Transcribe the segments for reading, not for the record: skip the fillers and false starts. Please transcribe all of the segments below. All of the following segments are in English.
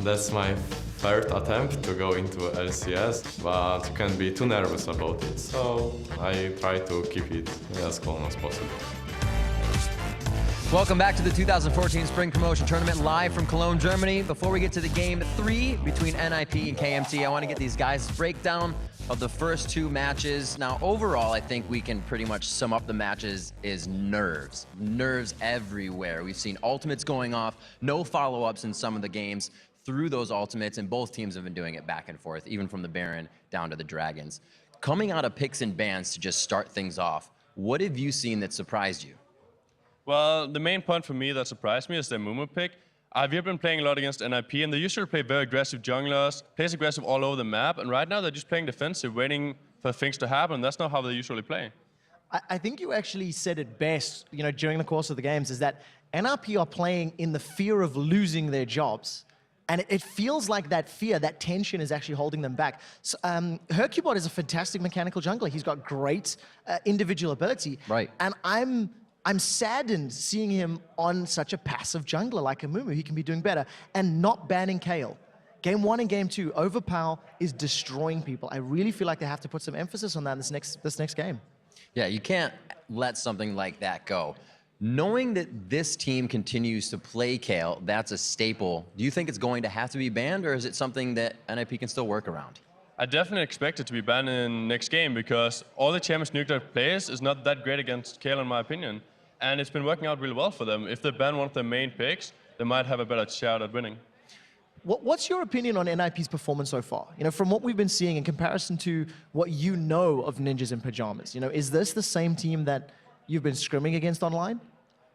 That's my third attempt to go into LCS, but you can't be too nervous about it, so I try to keep it as calm as possible. Welcome back to the 2014 Spring Promotion Tournament, live from Cologne, Germany. Before we get to the game 3 between NIP and KMT, I want to get these guys' breakdown of the first 2 matches. Now, overall, I think we can pretty much sum up the matches is nerves. Nerves everywhere. We've seen ultimates going off, no follow-ups in some of the games through those ultimates, and both teams have been doing it back and forth, even from the Baron down to the Dragons. Coming out of picks and bans to just start things off, what have you seen that surprised you? Well, the main point for me that surprised me is their Mumu pick. We've been playing a lot against NIP, and they usually play very aggressive junglers, plays aggressive all over the map, and right now they're just playing defensive, waiting for things to happen. That's not how they usually play. I think you actually said it best, during the course of the games, is that NIP are playing in the fear of losing their jobs. And it feels like that fear, that tension is actually holding them back. So, Hercubot is a fantastic mechanical jungler. He's got great individual ability. Right. And I'm saddened seeing him on such a passive jungler like a Mumu. He can be doing better. And not banning Kayle. Game 1 and Game 2, Overpower is destroying people. I really feel like they have to put some emphasis on that in this next game. Yeah, you can't let something like that go. Knowing that this team continues to play Kayle, that's a staple. Do you think it's going to have to be banned, or is it something that NIP can still work around? I definitely expect it to be banned in next game because all the Champions Nuclear plays is not that great against Kayle in my opinion. And it's been working out really well for them. If they ban one of their main picks, they might have a better shot at winning. What's your opinion on NIP's performance so far? From what we've been seeing in comparison to what you know of Ninjas in Pajamas, is this the same team that you've been scrimming against online?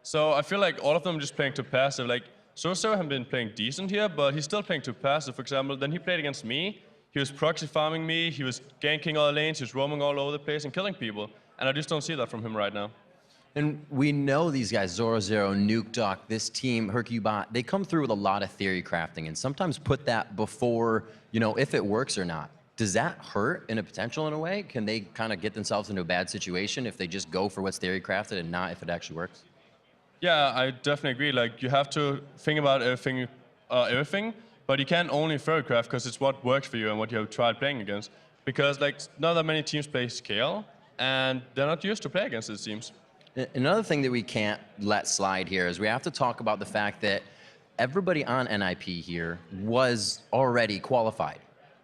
So I feel like all of them are just playing too passive. Like, Soso has been playing decent here, but he's still playing too passive. For example, then he played against me. He was proxy farming me, he was ganking all the lanes, he was roaming all over the place and killing people. And I just don't see that from him right now. And we know these guys, Zoro Zero, Nuke Duck, this team, Hercubot, they come through with a lot of theory crafting and sometimes put that before, if it works or not. Does that hurt in a potential in a way? Can they kind of get themselves into a bad situation if they just go for what's theory crafted and not if it actually works? Yeah, I definitely agree. Like, you have to think about everything, but you can't only theory craft because it's what works for you and what you have tried playing against. Because, not that many teams play Kayle, and they're not used to play against these teams. Another thing that we can't let slide here is we have to talk about the fact that everybody on NIP here was already qualified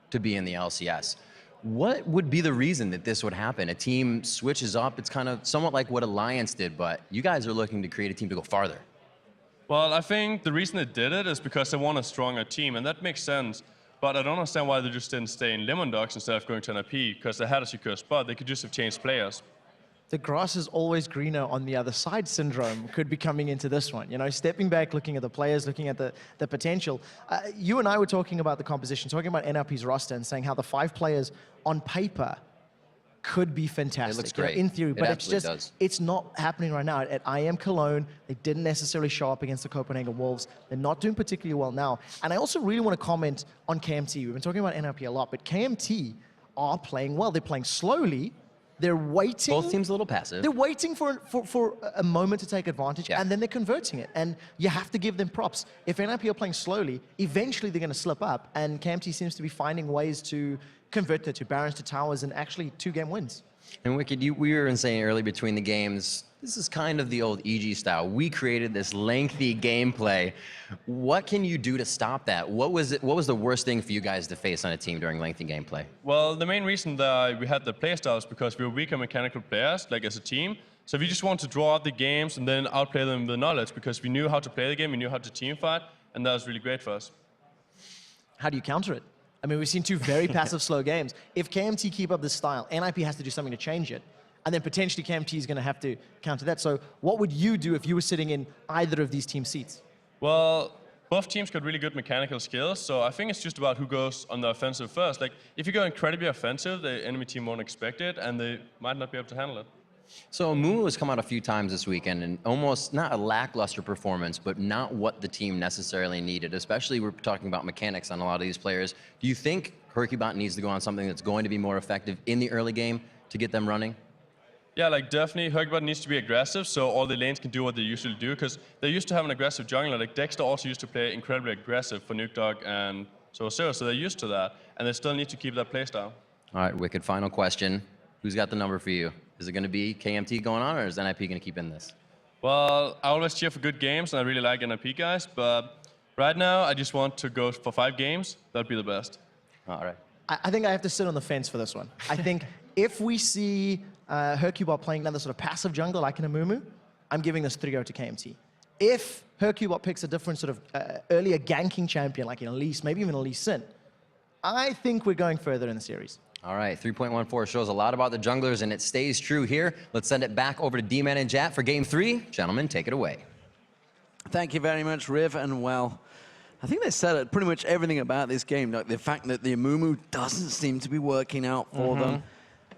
to be in the LCS. What would be the reason that this would happen? A team switches up, it's kind of somewhat like what Alliance did, but you guys are looking to create a team to go farther. Well, I think the reason they did it is because they want a stronger team, and that makes sense. But I don't understand why they just didn't stay in Lemon Dogs instead of going to NIP, because they had a secure spot. They could just have changed players. The grass is always greener on the other side syndrome could be coming into this one. Stepping back, looking at the players, looking at the potential. You and I were talking about the composition, talking about NIP's roster and saying how the 5 players on paper could be fantastic. It looks great. In theory, but does. It's not happening right now. At IM Cologne, they didn't necessarily show up against the Copenhagen Wolves. They're not doing particularly well now. And I also really want to comment on KMT. We've been talking about NIP a lot, but KMT are playing well. They're playing slowly. They're waiting. Both teams a little passive. They're waiting for a moment to take advantage, and then they're converting it. And you have to give them props. If NIP are playing slowly, eventually they're going to slip up, and KMT seems to be finding ways to convert that to Barons, to Towers, and actually 2-game wins. And Wicked, we were saying early between the games, this is kind of the old EG style. We created this lengthy gameplay. What can you do to stop that? What was the worst thing for you guys to face on a team during lengthy gameplay? Well, the main reason that we had the playstyle is because we were weaker mechanical players, as a team. So we just wanted to draw out the games and then outplay them with knowledge because we knew how to play the game, we knew how to team fight, and that was really great for us. How do you counter it? I mean, we've seen 2 very passive, slow games. If KMT keep up this style, NIP has to do something to change it. And then potentially KMT is going to have to counter that. So what would you do if you were sitting in either of these team seats? Well, both teams got really good mechanical skills, so I think it's just about who goes on the offensive first. If you go incredibly offensive, the enemy team won't expect it, and they might not be able to handle it. So Mumu has come out a few times this weekend, and almost not a lackluster performance, but not what the team necessarily needed, especially we're talking about mechanics on a lot of these players. Do you think Hercubot needs to go on something that's going to be more effective in the early game to get them running? Yeah, like definitely Herkybot needs to be aggressive so all the lanes can do what they usually do, because they used to have an aggressive jungler. Like Dexter also used to play incredibly aggressive for Nuke Dog and so they're used to that, and they still need to keep that playstyle. All right, Wicked, final question. Who's got the number for you? Is it going to be KMT going on, or is NIP going to keep in this? Well, I always cheer for good games, and I really like NIP guys, but right now I just want to go for 5 games. That'd be the best. All right. I think I have to sit on the fence for this one. I think if we see Herkybot playing another sort of passive jungle like in Amumu, I'm giving this 3-0 to KMT. If Herkybot picks a different sort of earlier ganking champion like in Elise, maybe even Elise Sin, I think we're going further in the series. All right, 3.14 shows a lot about the junglers, and it stays true here. Let's send it back over to D-Man and Jat for game 3. Gentlemen, take it away. Thank you very much, Riv, and well, I think they said pretty much everything about this game, like the fact that the Amumu doesn't seem to be working out for them.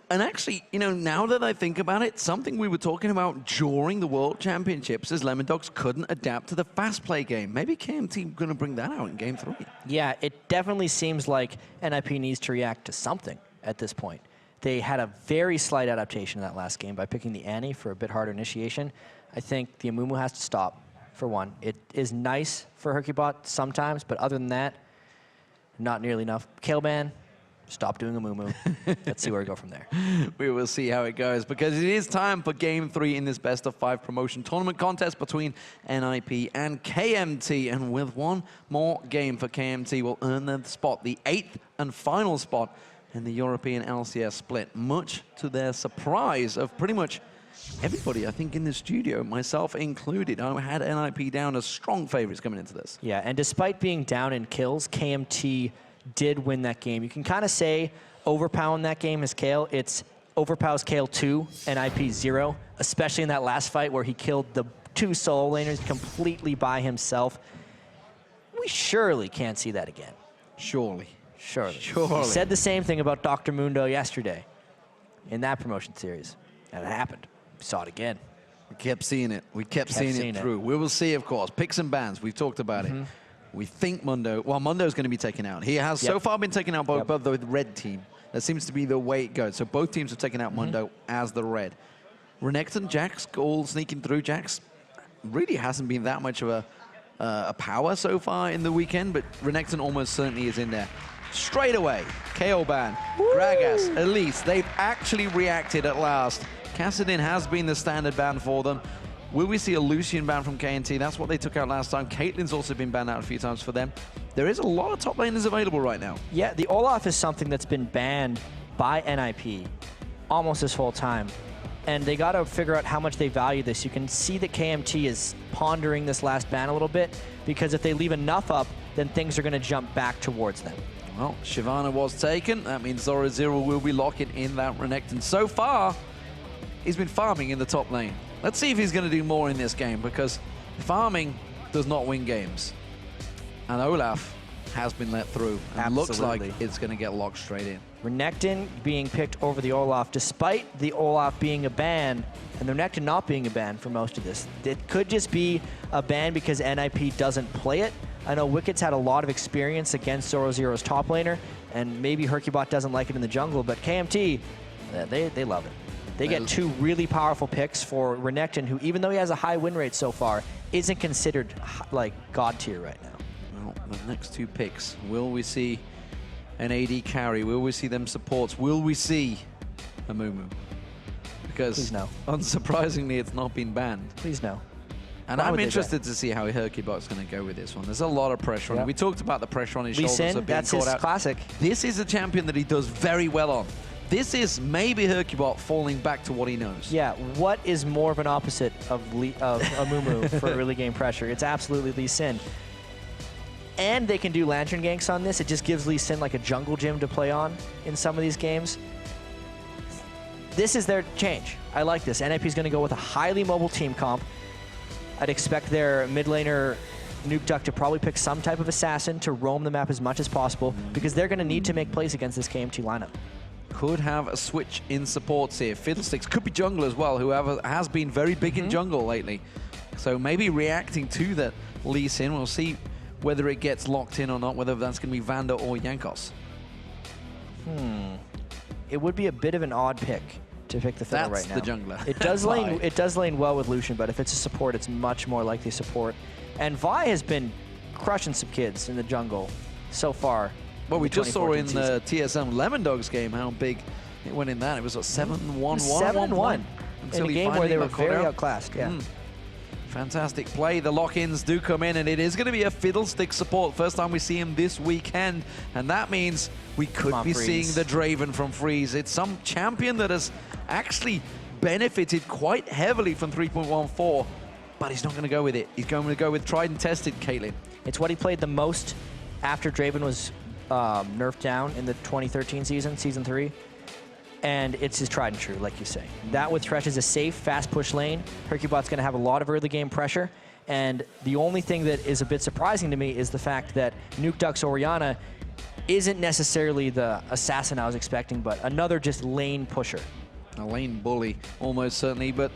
And actually, you know, now that I think about it, something we were talking about during the World Championships is Lemon Dogs couldn't adapt to the fast play game. Maybe KMT going to bring that out in game 3. Yeah, it definitely seems like NIP needs to react to something at this point. They had a very slight adaptation in that last game by picking the Annie for a bit harder initiation. I think the Amumu has to stop, for one. It is nice for Herkybot sometimes, but other than that, not nearly enough. Kaleban, stop doing Amumu. Let's see where we go from there. We will see how it goes, because it is time for game 3 in this best-of-5 promotion tournament contest between NIP and KMT. And with one more game for KMT, will earn their spot, the 8th and final spot in the European LCS split, much to their surprise of pretty much everybody, I think, in the studio, myself included. I had NIP down as strong favorites coming into this. Yeah, and despite being down in kills, KMT did win that game. You can kind of say Overpow in that game is Kale. It's Overpow's Kale 2, NIP 0, especially in that last fight where he killed the 2 solo laners completely by himself. We surely can't see that again. Surely. Surely. Surely. He said the same thing about Dr. Mundo yesterday in that promotion series, and it happened. We saw it again. We kept seeing it. We kept seeing it through. We will see, of course. Picks and bans. We've talked about it. We think Mundo, well, Mundo's going to be taken out. He has so far been taken out by the red team. That seems to be the way it goes. So both teams have taken out Mundo as the red. Renekton, Jax, all sneaking through. Jax really hasn't been that much of a power so far in the weekend, but Renekton almost certainly is in there. Straight away, KO ban, Gragas, Elise, they've actually reacted at last. Kassadin has been the standard ban for them. Will we see a Lucian ban from KMT? That's what they took out last time. Caitlyn's also been banned out a few times for them. There is a lot of top laners available right now. Yeah, the Olaf is something that's been banned by NIP almost this whole time. And they got to figure out how much they value this. You can see that KMT is pondering this last ban a little bit, because if they leave enough up, then things are going to jump back towards them. Well, Shyvana was taken. That means Zora Zero will be locking in that Renekton. So far, he's been farming in the top lane. Let's see if he's going to do more in this game, because farming does not win games. And Olaf has been let through. And looks like it's going to get locked straight in. Renekton being picked over the Olaf, despite the Olaf being a ban, and the Renekton not being a ban for most of this. It could just be a ban because NIP doesn't play it. I know Wicked's had a lot of experience against Zoro Zero's top laner, and maybe Herkybot doesn't like it in the jungle, but KMT, they love it. They get 2 really powerful picks for Renekton, who, even though he has a high win rate so far, isn't considered like god tier right now. Well, the next 2 picks, will we see an AD carry? Will we see them supports? Will we see a Mumu? Because, please no. Unsurprisingly, it's not been banned. Please no. And I'm interested to see how Herkybot's going to go with this one. There's a lot of pressure on him. We talked about the pressure on his shoulders of being that's caught his out. classic. This is a champion that he does very well on. This is maybe Herkybot falling back to what he knows. Yeah, what is more of an opposite of Amumu for early game pressure? It's absolutely Lee Sin. And they can do lantern ganks on this. It just gives Lee Sin like a jungle gym to play on in some of these games. This is their change. I like this. NIP is going to go with a highly mobile team comp. I'd expect their mid laner Nuke Duck to probably pick some type of assassin to roam the map as much as possible, because they're going to need to make plays against this KMT lineup. Could have a switch in supports here. Fiddlesticks could be jungle as well, whoever has been very big in jungle lately. So maybe reacting to that Lee Sin. We'll see whether it gets locked in or not, whether that's going to be Vander or Jankos. It would be a bit of an odd pick to pick the fiddle That's right now. the jungler. It does lane well with Lucian, but if it's a support, it's much more likely support. And Vi has been crushing some kids in the jungle so far. Well, we just saw in the season. TSM Lemon Dogs game how big it went in that. It was a 7-1-1. 7-1 in a game where they were very outclassed. Yeah. Fantastic play. The lock-ins do come in, and it is going to be a Fiddlestick support. First time we see him this weekend, and that means we could be seeing the Draven from Freeze. It's some champion that has actually benefited quite heavily from 3.14, but he's not going to go with it. He's going to go with tried and tested Caitlyn. It's what he played the most after Draven was nerfed down in the 2013 season, Season 3. And it's his tried and true, like you say. That with Thresh is a safe, fast push lane. Hercubot's going to have a lot of early game pressure. And the only thing that is a bit surprising to me is the fact that Nukeduck's Orianna isn't necessarily the assassin I was expecting, but another just lane pusher. A lane bully, almost certainly, but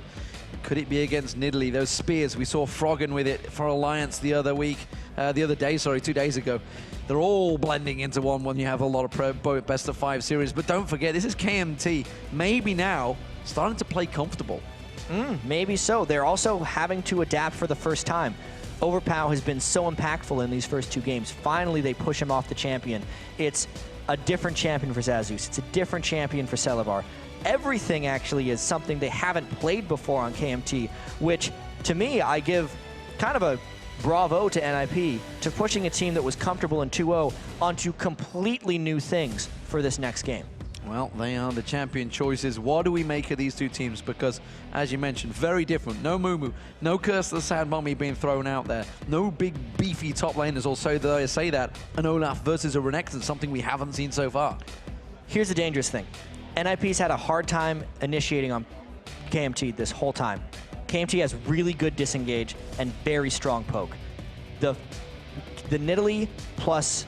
could it be against Nidalee? Those spears, we saw Froggen with it for Alliance the other day, 2 days ago. They're all blending into one when you have a lot of best of 5 series. But don't forget, this is KMT. Maybe now starting to play comfortable. Maybe so. They're also having to adapt for the first time. Overpow has been so impactful in these first 2 games. Finally, they push him off the champion. It's a different champion for Zazus. It's a different champion for Celavar. Everything actually is something they haven't played before on KMT, which to me, I give kind of a bravo to NIP to pushing a team that was comfortable in 2-0 onto completely new things for this next game. Well, they are the champion choices. What do we make of these 2 teams? Because, as you mentioned, very different. No Mumu, no Curse of the Sad Mummy being thrown out there. No big, beefy top laners, also though I say that. An Olaf versus a Renekton, something we haven't seen so far. Here's the dangerous thing. NIP's had a hard time initiating on KMT this whole time. KMT has really good disengage and very strong poke. The Nidalee plus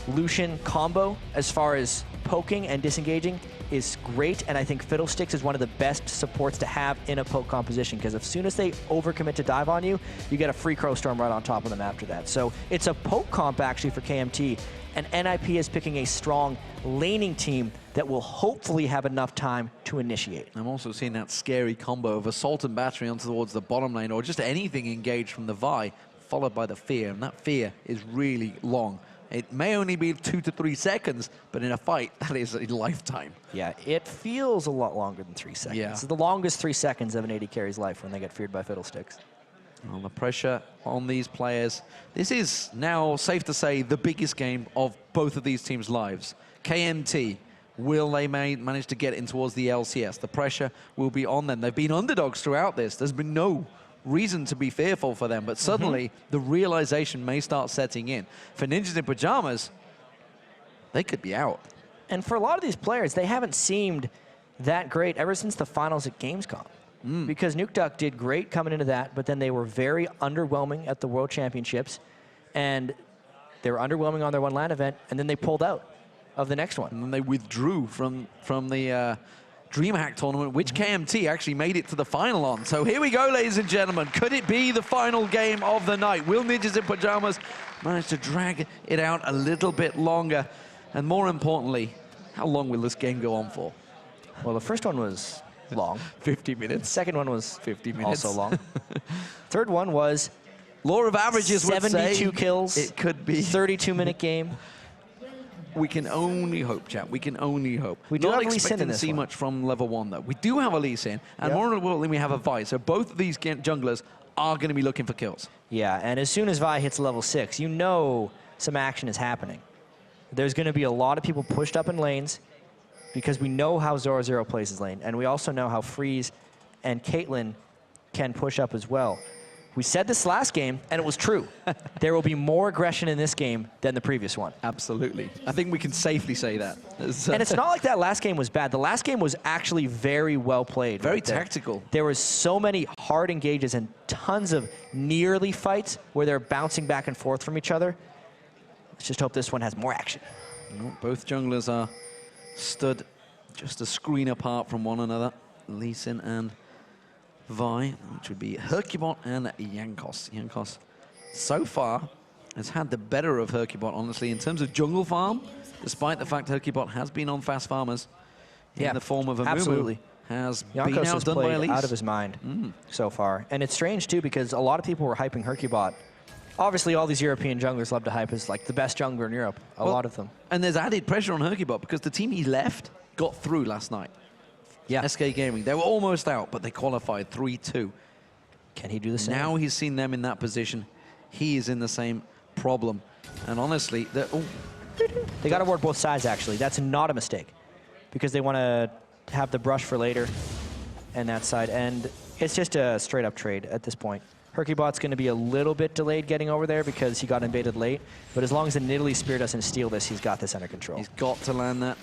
Lucian combo as far as poking and disengaging is great, and I think Fiddlesticks is one of the best supports to have in a poke composition, because as soon as they overcommit to dive on you, you get a free Crow Storm right on top of them after that. So it's a poke comp actually for KMT, and NIP is picking a strong laning team that will hopefully have enough time to initiate. I'm also seeing that scary combo of Assault and Battery on towards the bottom lane, or just anything engaged from the Vi, followed by the Fear, and that Fear is really long. It may only be 2 to 3 seconds, but in a fight, that is a lifetime. Yeah, it feels a lot longer than 3 seconds. Yeah. It's the longest 3 seconds of an AD carry's life when they get feared by Fiddlesticks. Well, the pressure on these players. This is now, safe to say, the biggest game of both of these teams' lives. KMT, will they manage to get in towards the LCS? The pressure will be on them. They've been underdogs throughout this. There's been no reason to be fearful for them, but suddenly the realization may start setting in. For Ninjas in Pajamas, they could be out. And for a lot of these players, they haven't seemed that great ever since the finals at Gamescom. Because Nukeduck did great coming into that, but then they were very underwhelming at the World Championships, and they were underwhelming on their one LAN event, and then they pulled out of the next one. And then they withdrew from the DreamHack tournament, which KMT actually made it to the final on. So here we go, ladies and gentlemen. Could it be the final game of the night? Will Ninjas in Pajamas manage to drag it out a little bit longer? And more importantly, how long will this game go on for? Well, the first one was long. 50 minutes. Second one was 50 minutes. also long. Third one was Law of averages would say 72 kills. It could be 32-minute game. We can only hope, chat. We can only hope. We do Not have Lee Sin expecting in to this see one. much from level 1, though. We do have a Lee Sin, and more importantly, we have a Vi. So both of these junglers are going to be looking for kills. Yeah, and as soon as Vi hits level 6, you know some action is happening. There's going to be a lot of people pushed up in lanes because we know how Zoro plays his lane, and we also know how Freeze and Caitlyn can push up as well. We said this last game, and it was true. There will be more aggression in this game than the previous one. Absolutely. I think we can safely say that. And it's not like that last game was bad. The last game was actually very well played. Very right there. tactical. There was so many hard engages and tons of nearly fights where they're bouncing back and forth from each other. Let's just hope this one has more action. Both junglers are stood just a screen apart from one another. Lee Sin and Vi, which would be Hercubot and Jankos. Jankos, so far, has had the better of Hercubot, honestly, in terms of jungle farm, despite the fact Hercubot has been on fast farmers in the form of a absolutely. has been Jankos has outdone by played Elise. out of his mind so far. And it's strange, too, because a lot of people were hyping Hercubot. Obviously, all these European junglers love to hype as like the best jungler in Europe, a lot of them. And there's added pressure on Hercubot because the team he left got through last night. Yeah. SK Gaming, they were almost out, but they qualified 3-2. Can he do the same? Now he's seen them in that position. He is in the same problem. And honestly, they got to work both sides, actually. That's not a mistake because they want to have the brush for later and that side. And it's just a straight-up trade at this point. Hercubot's going to be a little bit delayed getting over there because he got invaded late. But as long as the Nidalee Spear doesn't steal this, he's got this under control. he's got to land that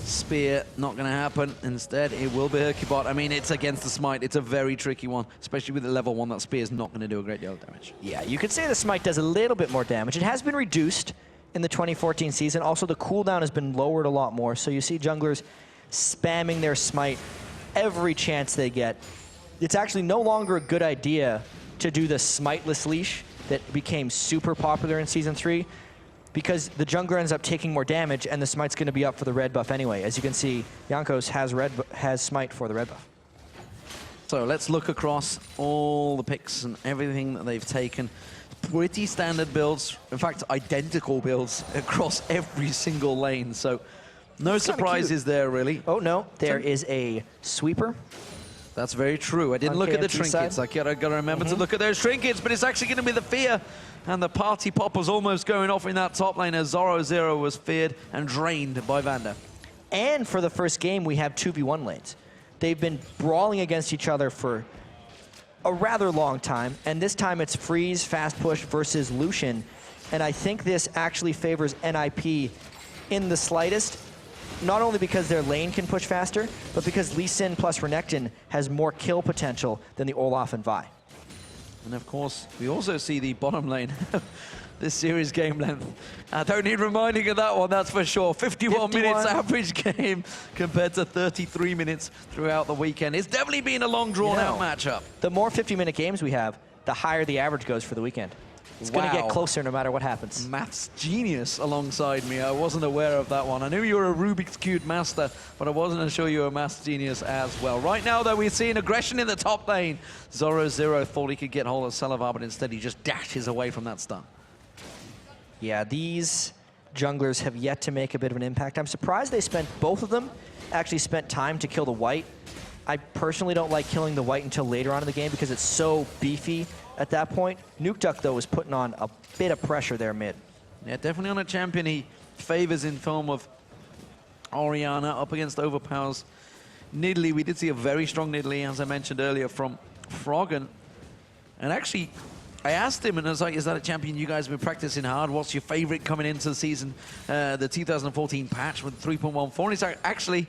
spear. Not going to happen. Instead, it will be Hercubot. I mean, it's against the Smite. It's a very tricky one, especially with the level 1. That spear is not going to do a great deal of damage. Yeah, you could say the Smite does a little bit more damage. It has been reduced in the 2014 season. Also, the cooldown has been lowered a lot more. So you see junglers spamming their Smite every chance they get. It's actually no longer a good idea to do the Smiteless leash that became super popular in Season 3 because the jungler ends up taking more damage and the Smite's going to be up for the red buff anyway. As you can see, Jankos has Smite for the red buff. So let's look across all the picks and everything that they've taken. Pretty standard builds, in fact, identical builds across every single lane. So no surprises there, really. Oh, no, there is a sweeper. That's very true. I didn't look at the KMT trinkets. side. I gotta remember to look at those trinkets, but it's actually gonna be the fear. And the party popper's almost going off in that top lane as Zoro Zero was feared and drained by Vander. And for the first game, we have 2v1 lanes. They've been brawling against each other for a rather long time, and this time it's Freeze, Fast Push versus Lucian. And I think this actually favors NIP in the slightest, not only because their lane can push faster, but because Lee Sin plus Renekton has more kill potential than the Olaf and Vi. And of course, we also see the bottom lane. This series game length. I don't need reminding of that one, that's for sure. 51 minutes average game compared to 33 minutes throughout the weekend. It's definitely been a long drawn-out matchup. The more 50-minute games we have, the higher the average goes for the weekend. It's going to get closer no matter what happens. Maths genius alongside me. I wasn't aware of that one. I knew you were a Rubik's Cube master, but I wasn't sure you were a maths genius as well. Right now, though, we're seeing aggression in the top lane. Zoro Zero thought he could get hold of Salavar, but instead he just dashes away from that stun. Yeah, these junglers have yet to make a bit of an impact. I'm surprised they spent, both of them, actually spent time to kill the white. I personally don't like killing the white until later on in the game because it's so beefy at that point. Nuke Duck, though, is putting on a bit of pressure there mid. Yeah, definitely on a champion he favors in form of Orianna up against Overpower's Nidalee. We did see a very strong Nidalee, as I mentioned earlier, from Froggen. And actually, I asked him, and I was like, is that a champion you guys have been practicing hard? What's your favorite coming into the season? The 2014 patch with 3.14. And he's like, actually,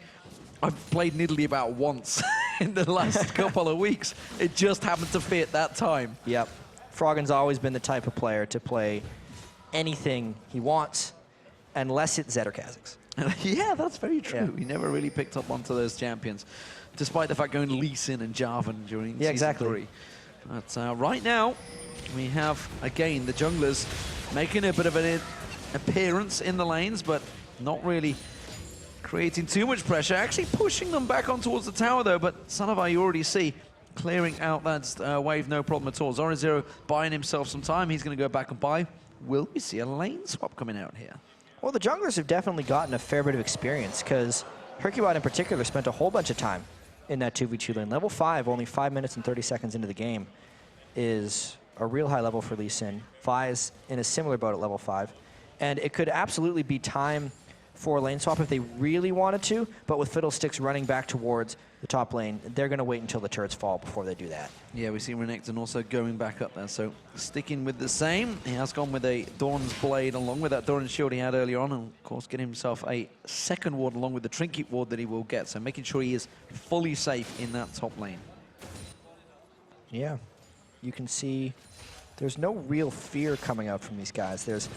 I've played Nidalee about once in the last couple of weeks. It just happened to fit that time. Yep. Froggen's always been the type of player to play anything he wants, unless it's Zed or Kha'Zix. Yeah, that's very true. Yeah. He never really picked up onto those champions, despite the fact going Lee Sin and Jarvan during Season 3. But right now, we have, again, the junglers making a bit of an appearance in the lanes, but not really creating too much pressure. Actually pushing them back on towards the tower, though, but Salavar, you already see, clearing out that wave, no problem at all. Zoro Zero buying himself some time. He's going to go back and buy. Will we see a lane swap coming out here? Well, the junglers have definitely gotten a fair bit of experience because Hercubot in particular spent a whole bunch of time in that 2v2 lane. Level 5, only 5 minutes and 30 seconds into the game, is a real high level for Lee Sin. Vi is in a similar boat at level 5. And it could absolutely be time for a lane swap if they really wanted to, but with Fiddlesticks running back towards the top lane, they're going to wait until the turrets fall before they do that. Yeah, we see Renekton also going back up there, so sticking with the same. He has gone with a Doran's Blade along with that Doran's Shield he had earlier on, and of course getting himself a second ward along with the Trinket ward that he will get, so making sure he is fully safe in that top lane. Yeah, you can see there's no real fear coming out from these guys. There's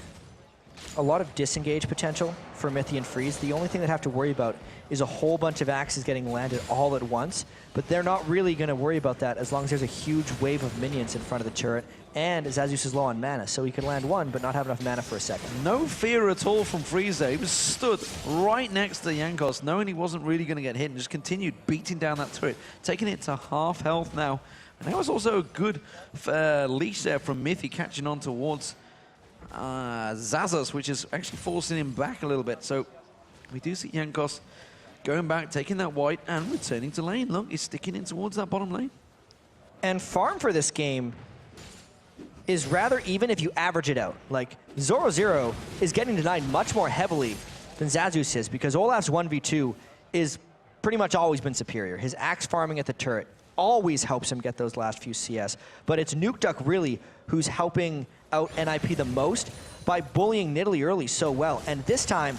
a lot of disengage potential for Mythy and Freeze. The only thing they have to worry about is a whole bunch of axes getting landed all at once, but they're not really going to worry about that as long as there's a huge wave of minions in front of the turret, and Zazus is low on mana, so he can land one but not have enough mana for a second. No fear at all from Freeze there. He was stood right next to Jankos, knowing he wasn't really going to get hit, and just continued beating down that turret, taking it to half health now. And that was also a good leash there from Mythy, catching on towards Zazus, which is actually forcing him back a little bit. So we do see Jankos going back, taking that white, and returning to lane. Look, he's sticking in towards that bottom lane. And farm for this game is rather even if you average it out. Like, Zoro is getting denied much more heavily than Zazus is, because Olaf's 1v2 is pretty much always been superior. His axe farming at the turret always helps him get those last few CS. But it's Nukeduck really who's helping out NIP the most by bullying Nidalee early so well. And this time,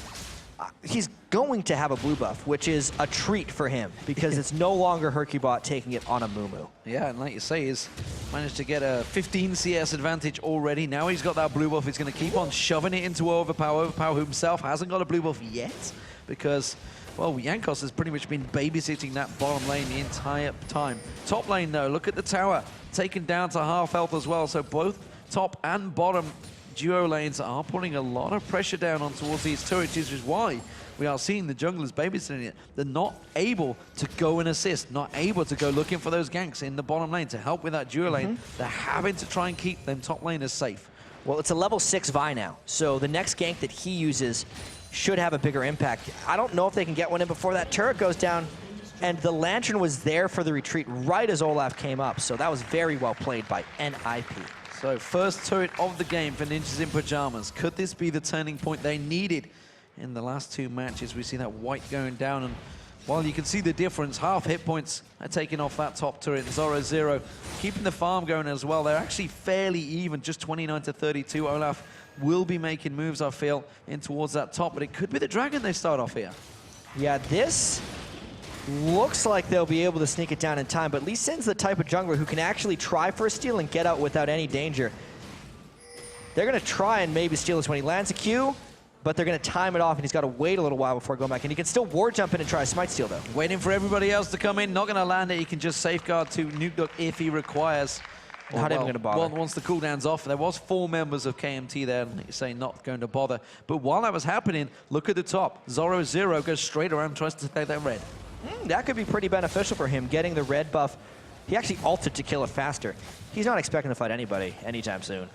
he's going to have a blue buff, which is a treat for him, because it's no longer Hercubot taking it on a Mumu. Yeah, and like you say, he's managed to get a 15 CS advantage already. Now he's got that blue buff. He's going to keep on shoving it into Overpower. Overpower himself hasn't got a blue buff yet, because, well, Jankos has pretty much been babysitting that bottom lane the entire time. Top lane, though, look at the tower, taken down to half health as well. So both top and bottom duo lanes are putting a lot of pressure down on towards these turrets, which is why we are seeing the junglers babysitting it. They're not able to go and assist, not able to go looking for those ganks in the bottom lane to help with that duo lane. They're having to try and keep them top laners safe. Well, it's a level 6 Vi now, so the next gank that he uses should have a bigger impact. I don't know if they can get one in before that turret goes down, and the Lantern was there for the retreat right as Olaf came up, so that was very well played by NIP. So first turret of the game for Ninjas in Pajamas. Could this be the turning point they needed in the last two matches? We see that white going down, and while you can see the difference, half hit points are taking off that top turret. Zoro keeping the farm going as well. They're actually fairly even, just 29 to 32. Olaf will be making moves, I feel, in towards that top, but it could be the Dragon they start off here. Yeah, this looks like they'll be able to sneak it down in time, but Lee Sin's the type of jungler who can actually try for a steal and get out without any danger. They're going to try and maybe steal this when he lands a Q, but they're going to time it off, and he's got to wait a little while before going back. And he can still ward jump in and try a smite steal, though. Waiting for everybody else to come in, not going to land it. He can just safeguard to Nukeduck if he requires. Not even going to bother. Well, once the cooldown's off, there was 4 members of KMT there, like you say, not going to bother. But while that was happening, look at the top. Zoro goes straight around, tries to take that red. That could be pretty beneficial for him, getting the red buff. He actually ulted to kill it faster. He's not expecting to fight anybody anytime soon.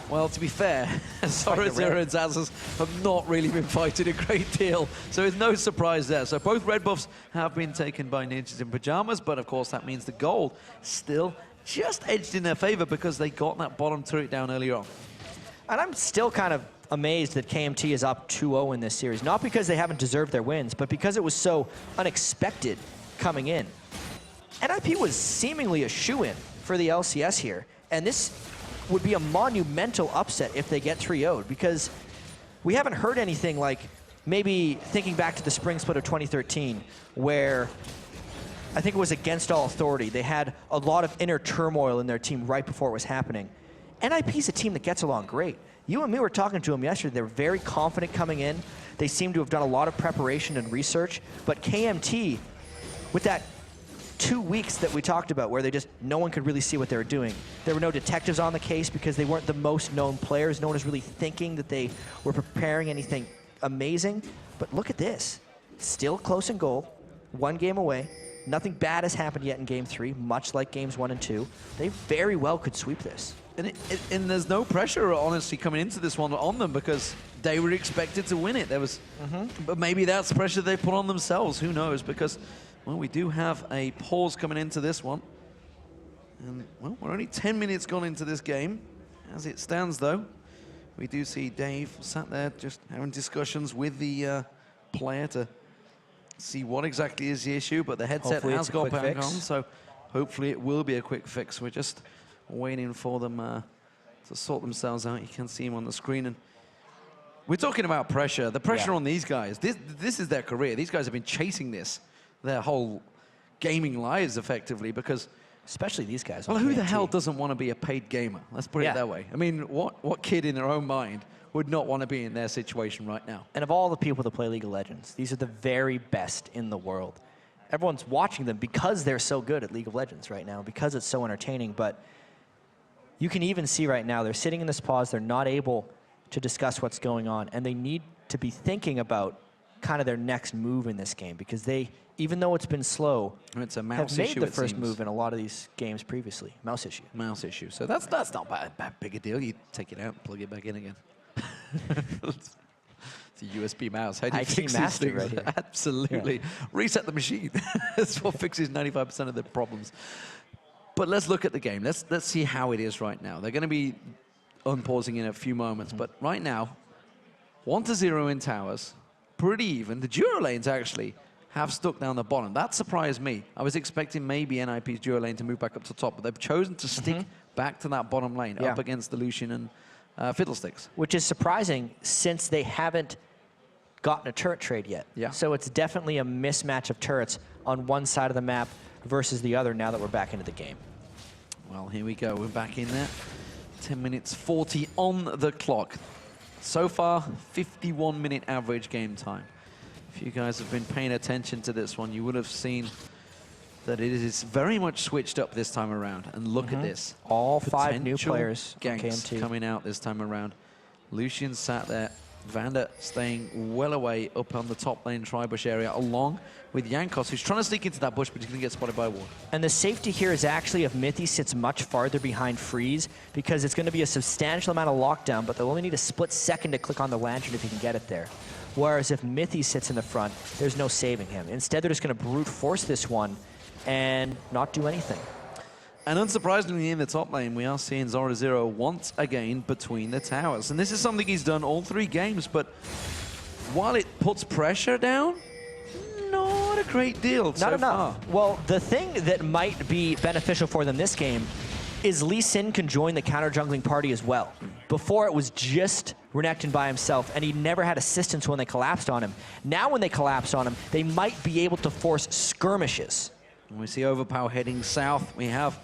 Well, to be fair, Zoro and Zazus have not really been fighting a great deal, so it's no surprise there. So both red buffs have been taken by Ninjas in Pajamas, but of course that means the gold still just edged in their favor because they got that bottom turret down earlier on. And I'm still kind of amazed that KMT is up 2-0 in this series. Not because they haven't deserved their wins, but because it was so unexpected coming in. NIP was seemingly a shoo-in for the LCS here, and this would be a monumental upset if they get 3-0'd, because we haven't heard anything like, maybe thinking back to the spring split of 2013, where I think it was against all authority. They had a lot of inner turmoil in their team right before it was happening. NIP's a team that gets along great. You and me were talking to them yesterday. They were very confident coming in. They seem to have done a lot of preparation and research. But KMT, with that 2 weeks that we talked about where no one could really see what they were doing. There were no detectives on the case because they weren't the most known players. No one was really thinking that they were preparing anything amazing. But look at this. Still close in goal, 1 game away. Nothing bad has happened yet in Game 3, much like Games 1 and 2. They very well could sweep this. And there's no pressure, honestly, coming into this one on them because they were expected to win it. There was, but maybe that's pressure they put on themselves. Who knows? Because, well, we do have a pause coming into this one. And, well, we're only 10 minutes gone into this game. As it stands, though, we do see Dave sat there just having discussions with the player to see what exactly is the issue, but the headset has got back on, so hopefully it will be a quick fix. We're just waiting for them to sort themselves out. You can see them on the screen. And we're talking about pressure. The pressure on these guys. This is their career. These guys have been chasing this their whole gaming lives, effectively, because... Especially these guys. Well, who the hell doesn't want to be a paid gamer? Let's put it that way. I mean, what kid in their own mind would not want to be in their situation right now. And of all the people that play League of Legends, these are the very best in the world. Everyone's watching them because they're so good at League of Legends right now, because it's so entertaining. But you can even see right now, they're sitting in this pause, they're not able to discuss what's going on, and they need to be thinking about kind of their next move in this game, because they, even though it's been slow, it's a mouse have made issue, the it first seems. move in a lot of these games previously. Mouse issue. Mouse issue. So that's not that big a deal. You take it out and plug it back in again. It's a USB mouse. How do you IT fix these master things? right here. Absolutely. Reset the machine. That's what fixes 95% of the problems. But let's look at the game. Let's see how it is right now. They're going to be unpausing in a few moments, but right now, 1-0 in towers, pretty even. The duo lanes actually have stuck down the bottom. That surprised me. I was expecting maybe NIP's duo lane to move back up to top, but they've chosen to stick back to that bottom lane, up against the Lucian and Fiddlesticks. Which is surprising since they haven't gotten a turret trade yet. Yeah. So it's definitely a mismatch of turrets on one side of the map versus the other now that we're back into the game. Well, here we go. We're back in there. 10 minutes 40 on the clock. So far, 51-minute average game time. If you guys have been paying attention to this one, you would have seen that it is very much switched up this time around. And look at this. All 5 new Potential players on ganks KMT. coming out this time around. Lucian sat there. Vander staying well away up on the top lane tri-bush area, along with Jankos, who's trying to sneak into that bush, but he's going to get spotted by a ward. And the safety here is actually if Mithy sits much farther behind Freeze, because it's going to be a substantial amount of lockdown, but they'll only need a split second to click on the lantern if he can get it there. Whereas if Mithy sits in the front, there's no saving him. Instead, they're just going to brute force this one and not do anything. And unsurprisingly, in the top lane, we are seeing Zoro once again between the towers. And this is something he's done all 3 games, but while it puts pressure down, not a great deal Not so enough. far. Well, the thing that might be beneficial for them this game is Lee Sin can join the counter jungling party as well. Before, it was just Renekton by himself, and he never had assistance when they collapsed on him. Now when they collapse on him, they might be able to force skirmishes. And we see Overpower heading south. We have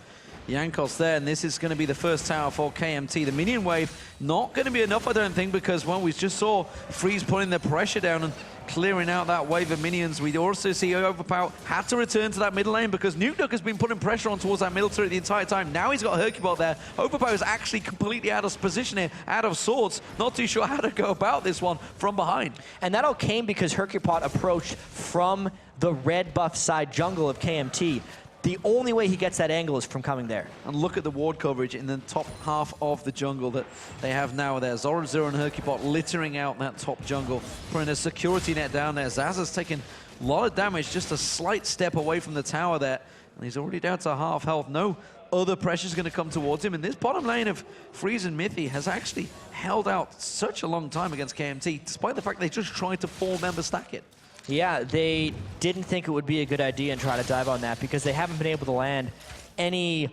Jankos there, and this is going to be the first tower for KMT. The minion wave not going to be enough, I don't think, because, well, we just saw Freeze putting the pressure down and clearing out that wave of minions. We also see Overpower had to return to that middle lane because Nukeduck has been putting pressure on towards that middle turret the entire time. Now he's got Hercubot there. Overpower is actually completely out of position here, out of sorts. Not too sure how to go about this one from behind. And that all came because Hercubot approached from the red buff side jungle of KMT. The only way he gets that angle is from coming there. And look at the ward coverage in the top half of the jungle that they have now there. Zoro and Hercubot littering out that top jungle, putting a security net down there. Zaza's taking a lot of damage, just a slight step away from the tower there. And he's already down to half health. No other pressure's going to come towards him. And this bottom lane of Freeze and Mithy has actually held out such a long time against KMT, despite the fact they just tried to 4-member stack it. Yeah, they didn't think it would be a good idea and try to dive on that because they haven't been able to land any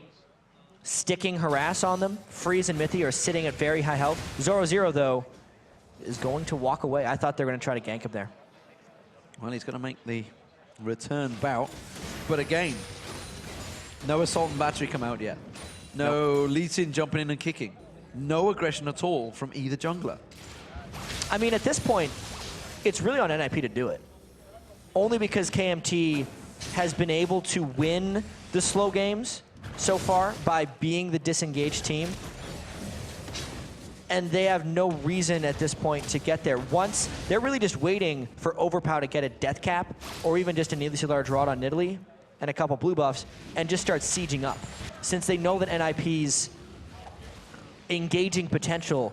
sticking harass on them. Freeze and Mithy are sitting at very high health. Zoro, though, is going to walk away. I thought they were going to try to gank him there. Well, he's going to make the return bout. But again, no Assault and Battery come out yet. No Lee Sin jumping in and kicking. No aggression at all from either jungler. I mean, at this point, it's really on NIP to do it. Only because KMT has been able to win the slow games so far by being the disengaged team. And they have no reason at this point to get there. Once, they're really just waiting for Overpower to get a death cap or even just a needlessly large rod on Nidalee and a couple blue buffs and just start sieging up. Since they know that NIP's engaging potential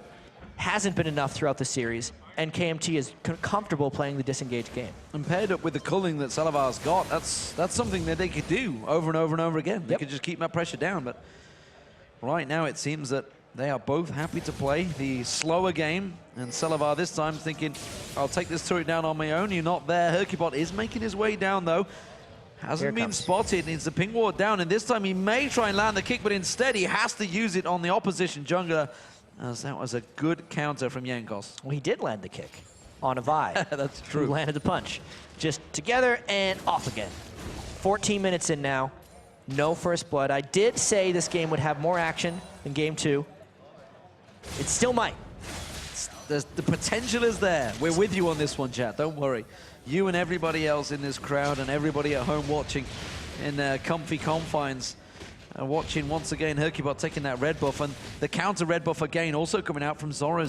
hasn't been enough throughout the series, and KMT is comfortable playing the disengaged game. And paired up with the culling that Salavar's got, that's something that they could do over and over and over again. They could just keep that pressure down, but right now it seems that they are both happy to play the slower game, and Salavar this time thinking, I'll take this turret down on my own. You're not there. Hercubot is making his way down, though. Hasn't been spotted, needs the ping ward down, and this time he may try and land the kick, but instead he has to use it on the opposition jungler, as that was a good counter from Jankos. Well, he did land the kick on a Vi. That's true. Who landed the punch. Just together and off again. 14 minutes in now. No first blood. I did say this game would have more action than game 2. It still might. the potential is there. We're with you on this one, chat. Don't worry. You and everybody else in this crowd and everybody at home watching in comfy confines. Watching once again Hercubot taking that red buff, and the counter red buff again also coming out from Zoro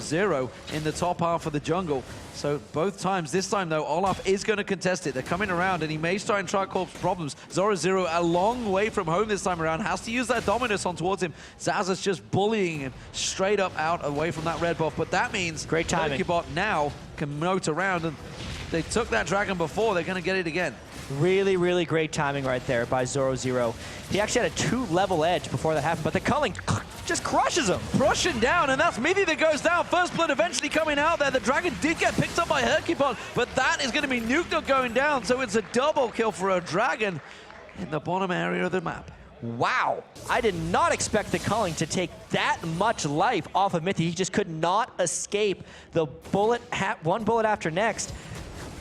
in the top half of the jungle. So both times, this time though, Olaf is going to contest it. They're coming around and he may try and cause problems. Zoro a long way from home this time around, has to use that Dominus on towards him. Zaz's just bullying him straight up out away from that red buff, but that means great timing. Hercubot now can moat around, and they took that dragon before, they're going to get it again. Really, really great timing right there by Zoro. He actually had a 2-level edge before that happened, but the culling just crushes him. Rushing down, and that's Mithy that goes down. First blood eventually coming out there. The dragon did get picked up by Hercubot, but that is going to be Nuked going down, so it's a double kill for a dragon in the bottom area of the map. Wow. I did not expect the culling to take that much life off of Mithy. He just could not escape the bullet, one bullet after next.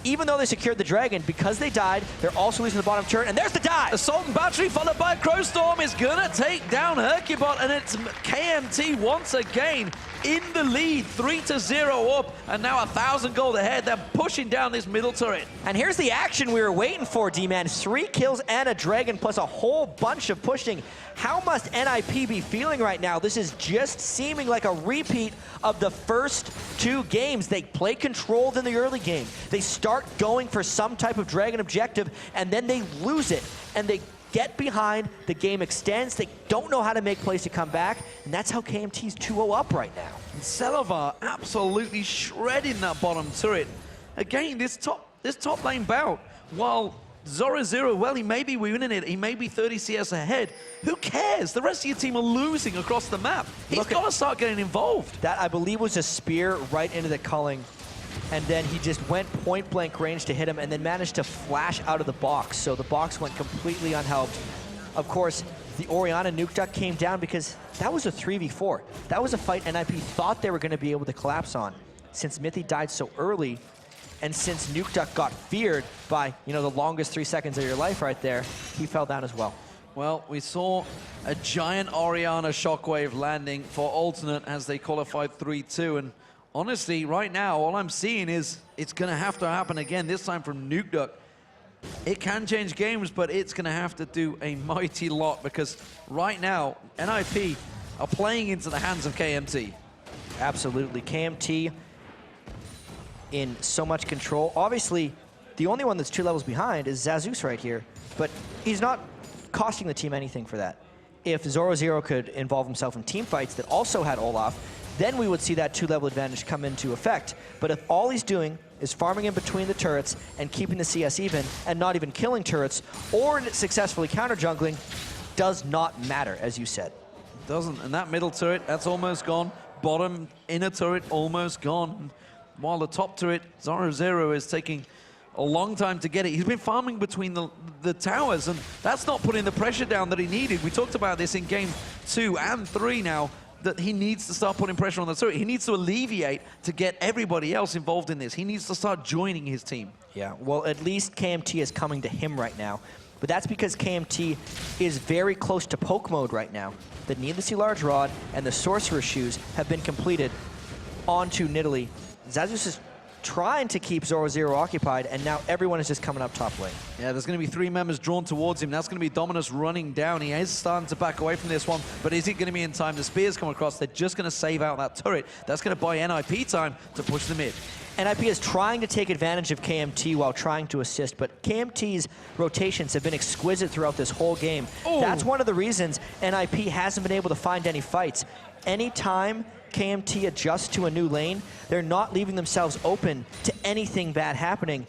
Even though they secured the dragon, because they died, they're also losing the bottom turret, and there's the dive! Assault and Battery followed by Crowstorm is gonna take down Hercubot, and it's KMT once again in the lead, 3-0 up, and now 1,000 gold ahead. They're pushing down this middle turret. And here's the action we were waiting for, D-Man. 3 kills and a dragon, plus a whole bunch of pushing. How must NIP be feeling right now? This is just seeming like a repeat of the first 2 games. They play controlled in the early game. They start going for some type of dragon objective, and then they lose it, and they get behind, the game extends, they don't know how to make plays to come back, and that's how KMT's 2-0 up right now. And Selavar absolutely shredding that bottom turret. Again, this top lane bout, while Zoro, well, he may be winning it, he may be 30 CS ahead. Who cares? The rest of your team are losing across the map. He's got to start getting involved. That, I believe, was a spear right into the culling, and then he just went point-blank range to hit him and then managed to flash out of the box. So the box went completely unhelped. Of course, the Orianna Nuke came down because that was a 3v4. That was a fight NIP thought they were going to be able to collapse on. Since Mithy died so early, and since Nuke got feared by, you know, the longest 3 seconds of your life right there, he fell down as well. Well, we saw a giant Orianna shockwave landing for alternate as they qualified 3-2, and honestly, right now, all I'm seeing is it's going to have to happen again, this time from Nuke. It can change games, but it's going to have to do a mighty lot, because right now, NIP are playing into the hands of KMT. Absolutely. KMT in so much control. Obviously, the only one that's 2 levels behind is Zazus right here, but he's not costing the team anything for that. If Zoro could involve himself in team fights that also had Olaf, then we would see that 2-level advantage come into effect. But if all he's doing is farming in between the turrets and keeping the CS even and not even killing turrets or successfully counter-jungling, does not matter, as you said. It doesn't, and that middle turret, that's almost gone. Bottom inner turret, almost gone. While the top turret, Zoro is taking a long time to get it. He's been farming between the towers, and that's not putting the pressure down that he needed. We talked about this in game 2 and 3 now, that he needs to start putting pressure on the turret. He needs to alleviate to get everybody else involved in this. He needs to start joining his team. Yeah, well, at least KMT is coming to him right now. But that's because KMT is very close to poke mode right now. The Needlessly Large Rod and the Sorcerer's Shoes have been completed onto Nidalee. Zazus is trying to keep Zoro occupied, and now everyone is just coming up top lane. Yeah, there's going to be 3 members drawn towards him. That's going to be Dominus running down. He is starting to back away from this one, but is it going to be in time? The spears come across. They're just going to save out that turret. That's going to buy NIP time to push the mid. NIP is trying to take advantage of KMT while trying to assist, but KMT's rotations have been exquisite throughout this whole game. Ooh. That's one of the reasons NIP hasn't been able to find any fights. Anytime KMT adjusts to a new lane, they're not leaving themselves open to anything bad happening.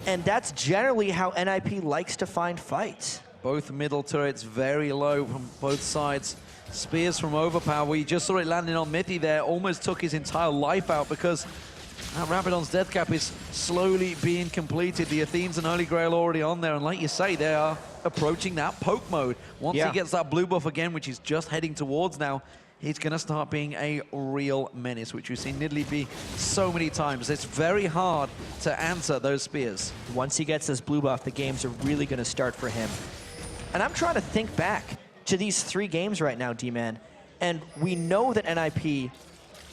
And that's generally how NIP likes to find fights. Both middle turrets very low from both sides. Spears from Overpower. We just saw it landing on Mithy there. Almost took his entire life out because Rabadon's death cap is slowly being completed. The Athenes and Holy Grail already on there. And like you say, they are approaching that poke mode. Once he gets that blue buff again, which he's just heading towards now, he's going to start being a real menace, which we've seen Nidalee be so many times. It's very hard to answer those spears. Once he gets this blue buff, the games are really going to start for him. And I'm trying to think back to these 3 games right now, D-Man, and we know that NIP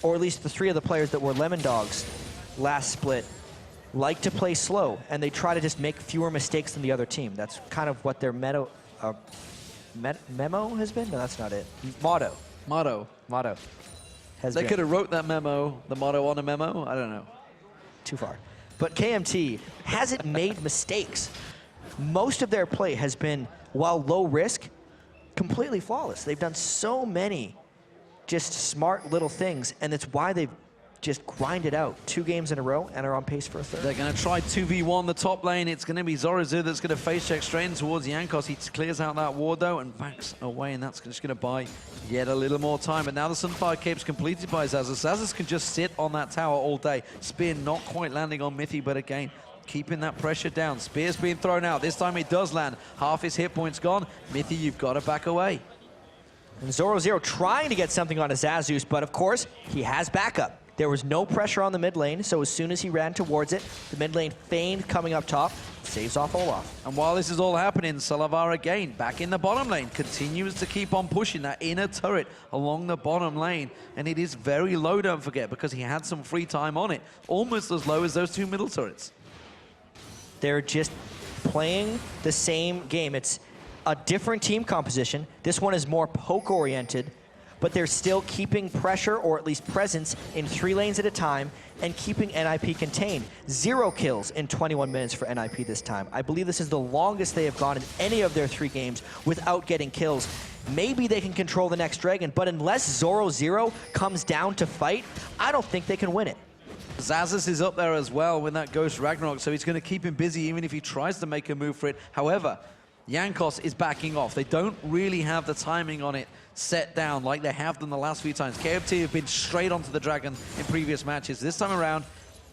or at least the 3 of the players that were Lemon Dogs last split, like to play slow, and they try to just make fewer mistakes than the other team. That's kind of what their memo has been? No, that's not it. Motto. Has They been. could have wrote that memo, the motto on a memo. I don't know. Too far. But KMT hasn't made mistakes. Most of their play has been, while low risk, completely flawless. They've done so many just smart little things, and that's why they've just grinded out 2 games in a row and are on pace for a 3rd. They're going to try 2v1 the top lane. It's going to be Zorozu that's going to face check straight in towards Jankos. He clears out that ward though and backs away, and that's just going to buy yet a little more time. But now the Sunfire Cape's completed by Xaxus. Xaxus can just sit on that tower all day. Spear not quite landing on Mithy, but again, keeping that pressure down. Spear's being thrown out. This time it does land. Half his hit points gone. Mithy, you've got to back away. And Zoro trying to get something on Xaxus, but of course, he has backup. There was no pressure on the mid lane, so as soon as he ran towards it, the mid lane feigned coming up top, saves off Olaf. And while this is all happening, Salavar again back in the bottom lane, continues to keep on pushing that inner turret along the bottom lane. And it is very low, don't forget, because he had some free time on it. Almost as low as those 2 middle turrets. They're just playing the same game. It's a different team composition. This one is more poke-oriented, but they're still keeping pressure, or at least presence, in 3 lanes at a time and keeping NIP contained. 0 kills in 21 minutes for NIP this time. I believe this is the longest they have gone in any of their 3 games without getting kills. Maybe they can control the next dragon, but unless Zoro comes down to fight, I don't think they can win it. Xaxus is up there as well with that Ghost Ragnarok, so he's going to keep him busy even if he tries to make a move for it. However, Jankos is backing off. They don't really have the timing on it set down like they have done the last few times. KMT have been straight onto the dragon in previous matches. This time around,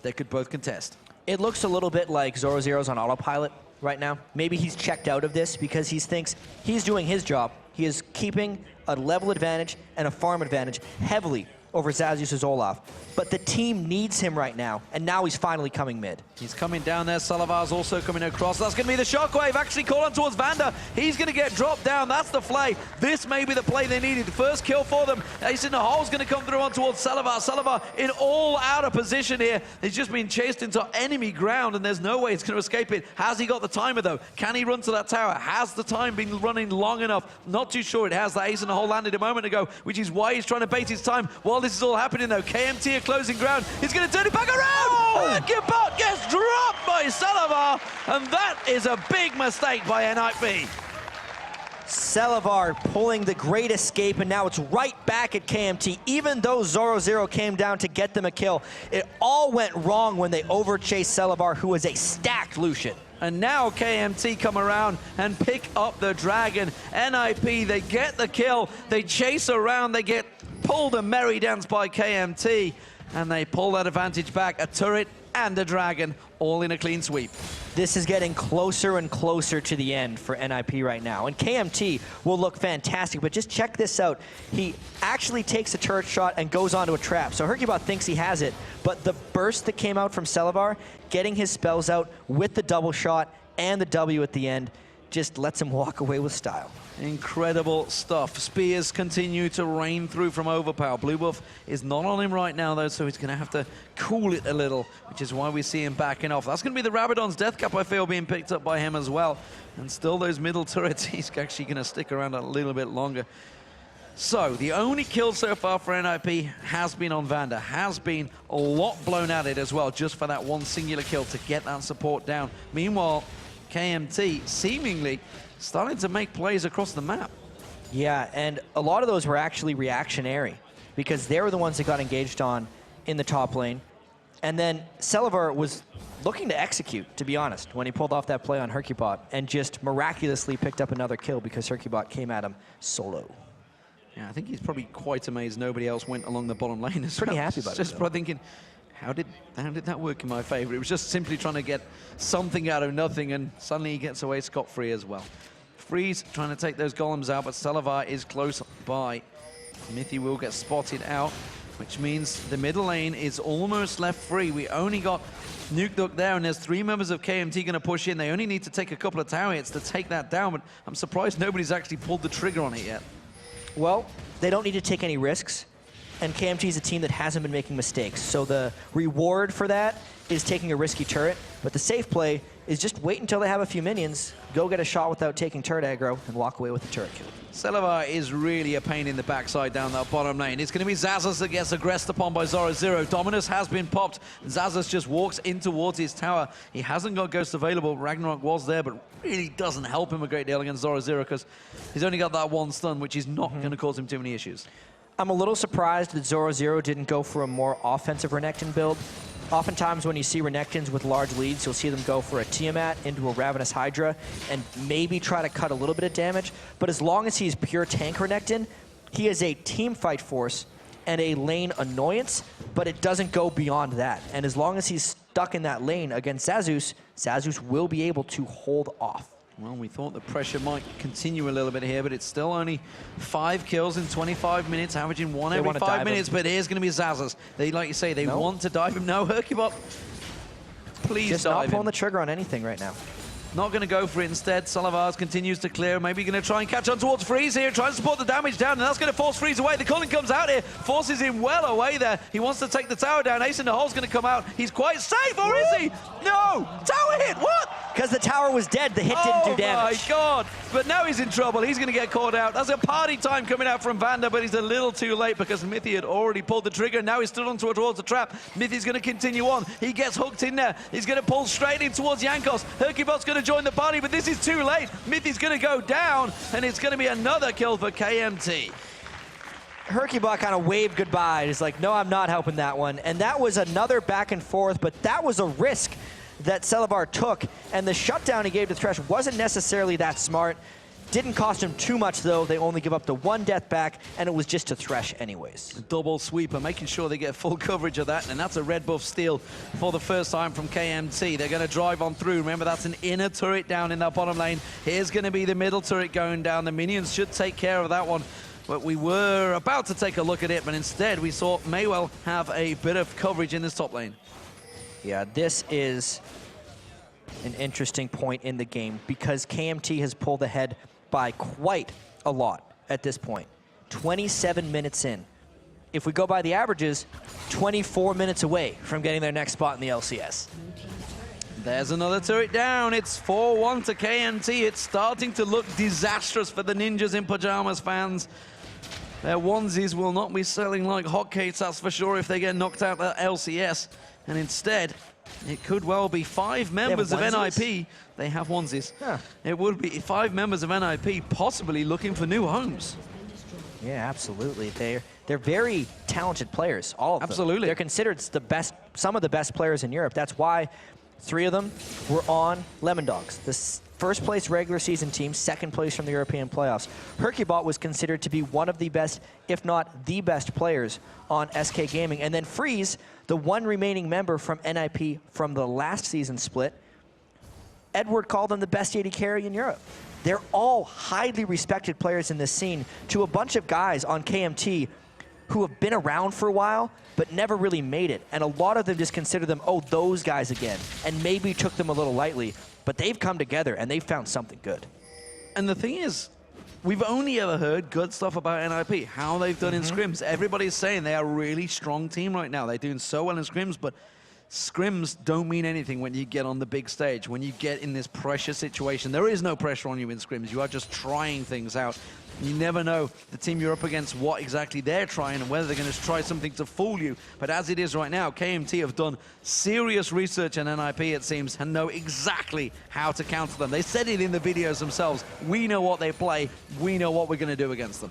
they could both contest. It looks a little bit like Zoro's on autopilot right now. Maybe he's checked out of this because he thinks he's doing his job. He is keeping a level advantage and a farm advantage heavily over Xaxus' Olaf. But the team needs him right now, and now he's finally coming mid. He's coming down there. Salavar's also coming across. That's going to be the shockwave. Actually call on towards Vander. He's going to get dropped down. That's the play. This may be the play they needed. First kill for them. Ace in the hole's going to come through on towards Salavar. Salavar in all out of position here. He's just been chased into enemy ground, and there's no way he's going to escape it. Has he got the timer, though? Can he run to that tower? Has the time been running long enough? Not too sure it has. That ace in the hole landed a moment ago, which is why he's trying to bait his time. While this is all happening, though, KMT are closing ground. He's going to turn it back around. Herkibot gets dropped by Salavar, and that is a big mistake by NIP. Salavar pulling the great escape, and now it's right back at KMT. Even though Zoro came down to get them a kill, it all went wrong when they overchased Salavar, who was a stacked Lucian. And now KMT come around and pick up the dragon. NIP, they get the kill, they chase around, they get pulled a merry dance by KMT, and they pull that advantage back. A turret and a dragon, all in a clean sweep. This is getting closer and closer to the end for NIP right now. And KMT will look fantastic, but just check this out. He actually takes a turret shot and goes onto a trap. So Herkibot thinks he has it, but the burst that came out from Salavar, getting his spells out with the double shot and the W at the end, just lets him walk away with style. Incredible stuff. Spears continue to rain through from Overpower. Blue buff is not on him right now, though, so he's going to have to cool it a little, which is why we see him backing off. That's going to be the Rabadon's Death Cap, I feel, being picked up by him as well. And still those middle turrets, he's actually going to stick around a little bit longer. So, the only kill so far for NIP has been on Vander. Has been a lot blown at it as well, just for that one singular kill to get that support down. Meanwhile, KMT seemingly starting to make plays across the map. Yeah, and a lot of those were actually reactionary because they were the ones that got engaged on in the top lane. And then Salavar was looking to execute, to be honest, when he pulled off that play on Herkibot and just miraculously picked up another kill because Herkibot came at him solo. Yeah, I think he's probably quite amazed nobody else went along the bottom lane as well. Pretty happy about it, Just probably thinking, how did that work in my favor? It was just simply trying to get something out of nothing, and suddenly he gets away scot-free as well. Freeze trying to take those golems out, but Salavar is close by. Mithy will get spotted out, which means the middle lane is almost left free. We only got Nuke Duck there, and there's 3 members of KMT going to push in. They only need to take a couple of tower hits to take that down, but I'm surprised nobody's actually pulled the trigger on it yet. Well, they don't need to take any risks. and KMT is a team that hasn't been making mistakes. So the reward for that is taking a risky turret, but the safe play is just wait until they have a few minions, go get a shot without taking turret aggro, and walk away with the turret kill. Celavar is really a pain in the backside down that bottom lane. It's going to be Xaxus that gets aggressed upon by Zoro. Dominus has been popped. Xaxus just walks in towards his tower. He hasn't got Ghost available. Ragnarok was there, but really doesn't help him a great deal against Zoro because he's only got that one stun, which is not going to cause him too many issues. I'm a little surprised that Zoro didn't go for a more offensive Renekton build. Oftentimes when you see Renektons with large leads, you'll see them go for a Tiamat into a Ravenous Hydra and maybe try to cut a little bit of damage. But as long as he's pure tank Renekton, he is a team fight force and a lane annoyance, but it doesn't go beyond that. And as long as he's stuck in that lane against Xaxus, Xaxus will be able to hold off. Well, we thought the pressure might continue a little bit here, but it's still only 5 kills in 25 minutes, averaging 1 every 5 minutes. But here's going to be Xaxus. They, like you say, they want to dive him. No, Hercubot, please just dive not pulling him. the trigger on anything right now. Not going to go for it instead. Salavars continues to clear. Maybe going to try and catch on towards Freeze here. Trying to support the damage down, and that's going to force Freeze away. The Culling comes out here. Forces him well away there. He wants to take the tower down. Ace in the Hole's going to come out. He's quite safe, or is he? No! Tower hit! What? Because the tower was dead. The hit didn't do damage. Oh, my God. But now he's in trouble. He's going to get caught out. That's a party time coming out from Vander, but he's a little too late because Mithy had already pulled the trigger. Now he's stood on towards the trap. Mithy's going to continue on. He gets hooked in there. He's going to pull straight in towards Jankos. Hercubot's going to join the party, but this is too late. Mithy's going to go down, and it's going to be another kill for KMT. Hercubot kind of waved goodbye. He's like, no, I'm not helping that one. And that was another back and forth, but that was a risk that Celavar took, and the shutdown he gave to Thresh wasn't necessarily that smart. Didn't cost him too much, though. They only give up the 1 death back, and it was just to Thresh anyways. A double sweeper, making sure they get full coverage of that, and that's a red buff steal for the first time from KMT. They're going to drive on through. Remember, that's an inner turret down in that bottom lane. Here's going to be the middle turret going down. The minions should take care of that one. But we were about to take a look at it, but instead we saw Maywell have a bit of coverage in this top lane. Yeah, this is an interesting point in the game because KMT has pulled ahead by quite a lot at this point. 27 minutes in. If we go by the averages, 24 minutes away from getting their next spot in the LCS. There's another turret down. It's 4-1 to KMT. It's starting to look disastrous for the Ninjas in Pajamas fans. Their onesies will not be selling like hotcakes, that's for sure, if they get knocked out at LCS. And instead, it could well be 5 members of NIP. They have onesies. Huh. It would be 5 members of NIP possibly looking for new homes. Yeah, absolutely. They're very talented players, all of them. Absolutely. They're considered the best, some of the best players in Europe. That's why 3 of them were on Lemon Dogs, the first place regular season team, 2nd place from the European playoffs. Hercubot was considered to be one of the best, if not the best players on SK Gaming. And then Freeze, the one remaining member from NIP from the last season split, Edward called them the best AD carry in Europe. They're all highly respected players in this scene to a bunch of guys on KMT who have been around for a while but never really made it. And a lot of them just consider them, oh, those guys again, and maybe took them a little lightly. But they've come together and they've found something good. And the thing is, we've only ever heard good stuff about NIP, how they've done in scrims. Everybody's saying they are a really strong team right now. They're doing so well in scrims, but scrims don't mean anything when you get on the big stage, when you get in this pressure situation. There is no pressure on you in scrims. You are just trying things out. You never know the team you're up against, what exactly they're trying and whether they're going to try something to fool you. But as it is right now, KMT have done serious research on NIP, it seems, and know exactly how to counter them. They said it in the videos themselves. We know what they play. We know what we're going to do against them.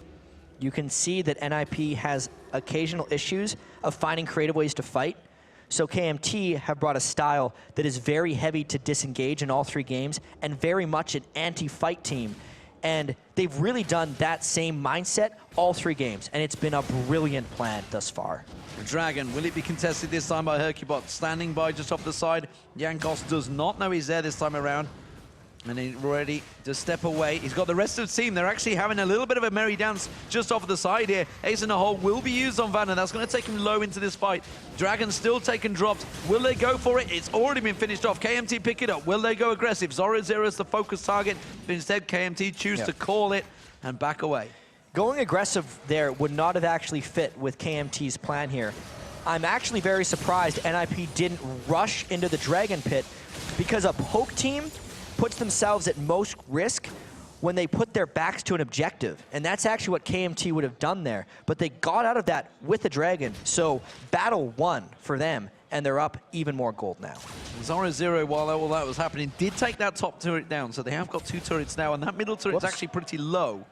You can see that NIP has occasional issues of finding creative ways to fight. So KMT have brought a style that is very heavy to disengage in all 3 games and very much an anti-fight team. And they've really done that same mindset all 3 games, and it's been a brilliant plan thus far. Dragon, will it be contested this time by Hercubot? Standing by just off the side. Jankos does not know he's there this time around. And he's ready to step away. He's got the rest of the team. They're actually having a little bit of a merry dance just off the side here. Ace in the hole will be used on Van, and that's going to take him low into this fight. Dragon still taking drops. Will they go for it? It's already been finished off. KMT pick it up. Will they go aggressive? Zoro Zero is the focus target. But instead, KMT choose to call it and back away. going aggressive there would not have actually fit with KMT's plan here. I'm actually very surprised NIP didn't rush into the Dragon Pit, because a poke team puts themselves at most risk when they put their backs to an objective. And that's actually what KMT would have done there. But they got out of that with the Dragon, so battle won for them, and they're up even more gold now. Zoro, while all that was happening, did take that top turret down, so they have got 2 turrets now, and that middle turret is actually pretty low.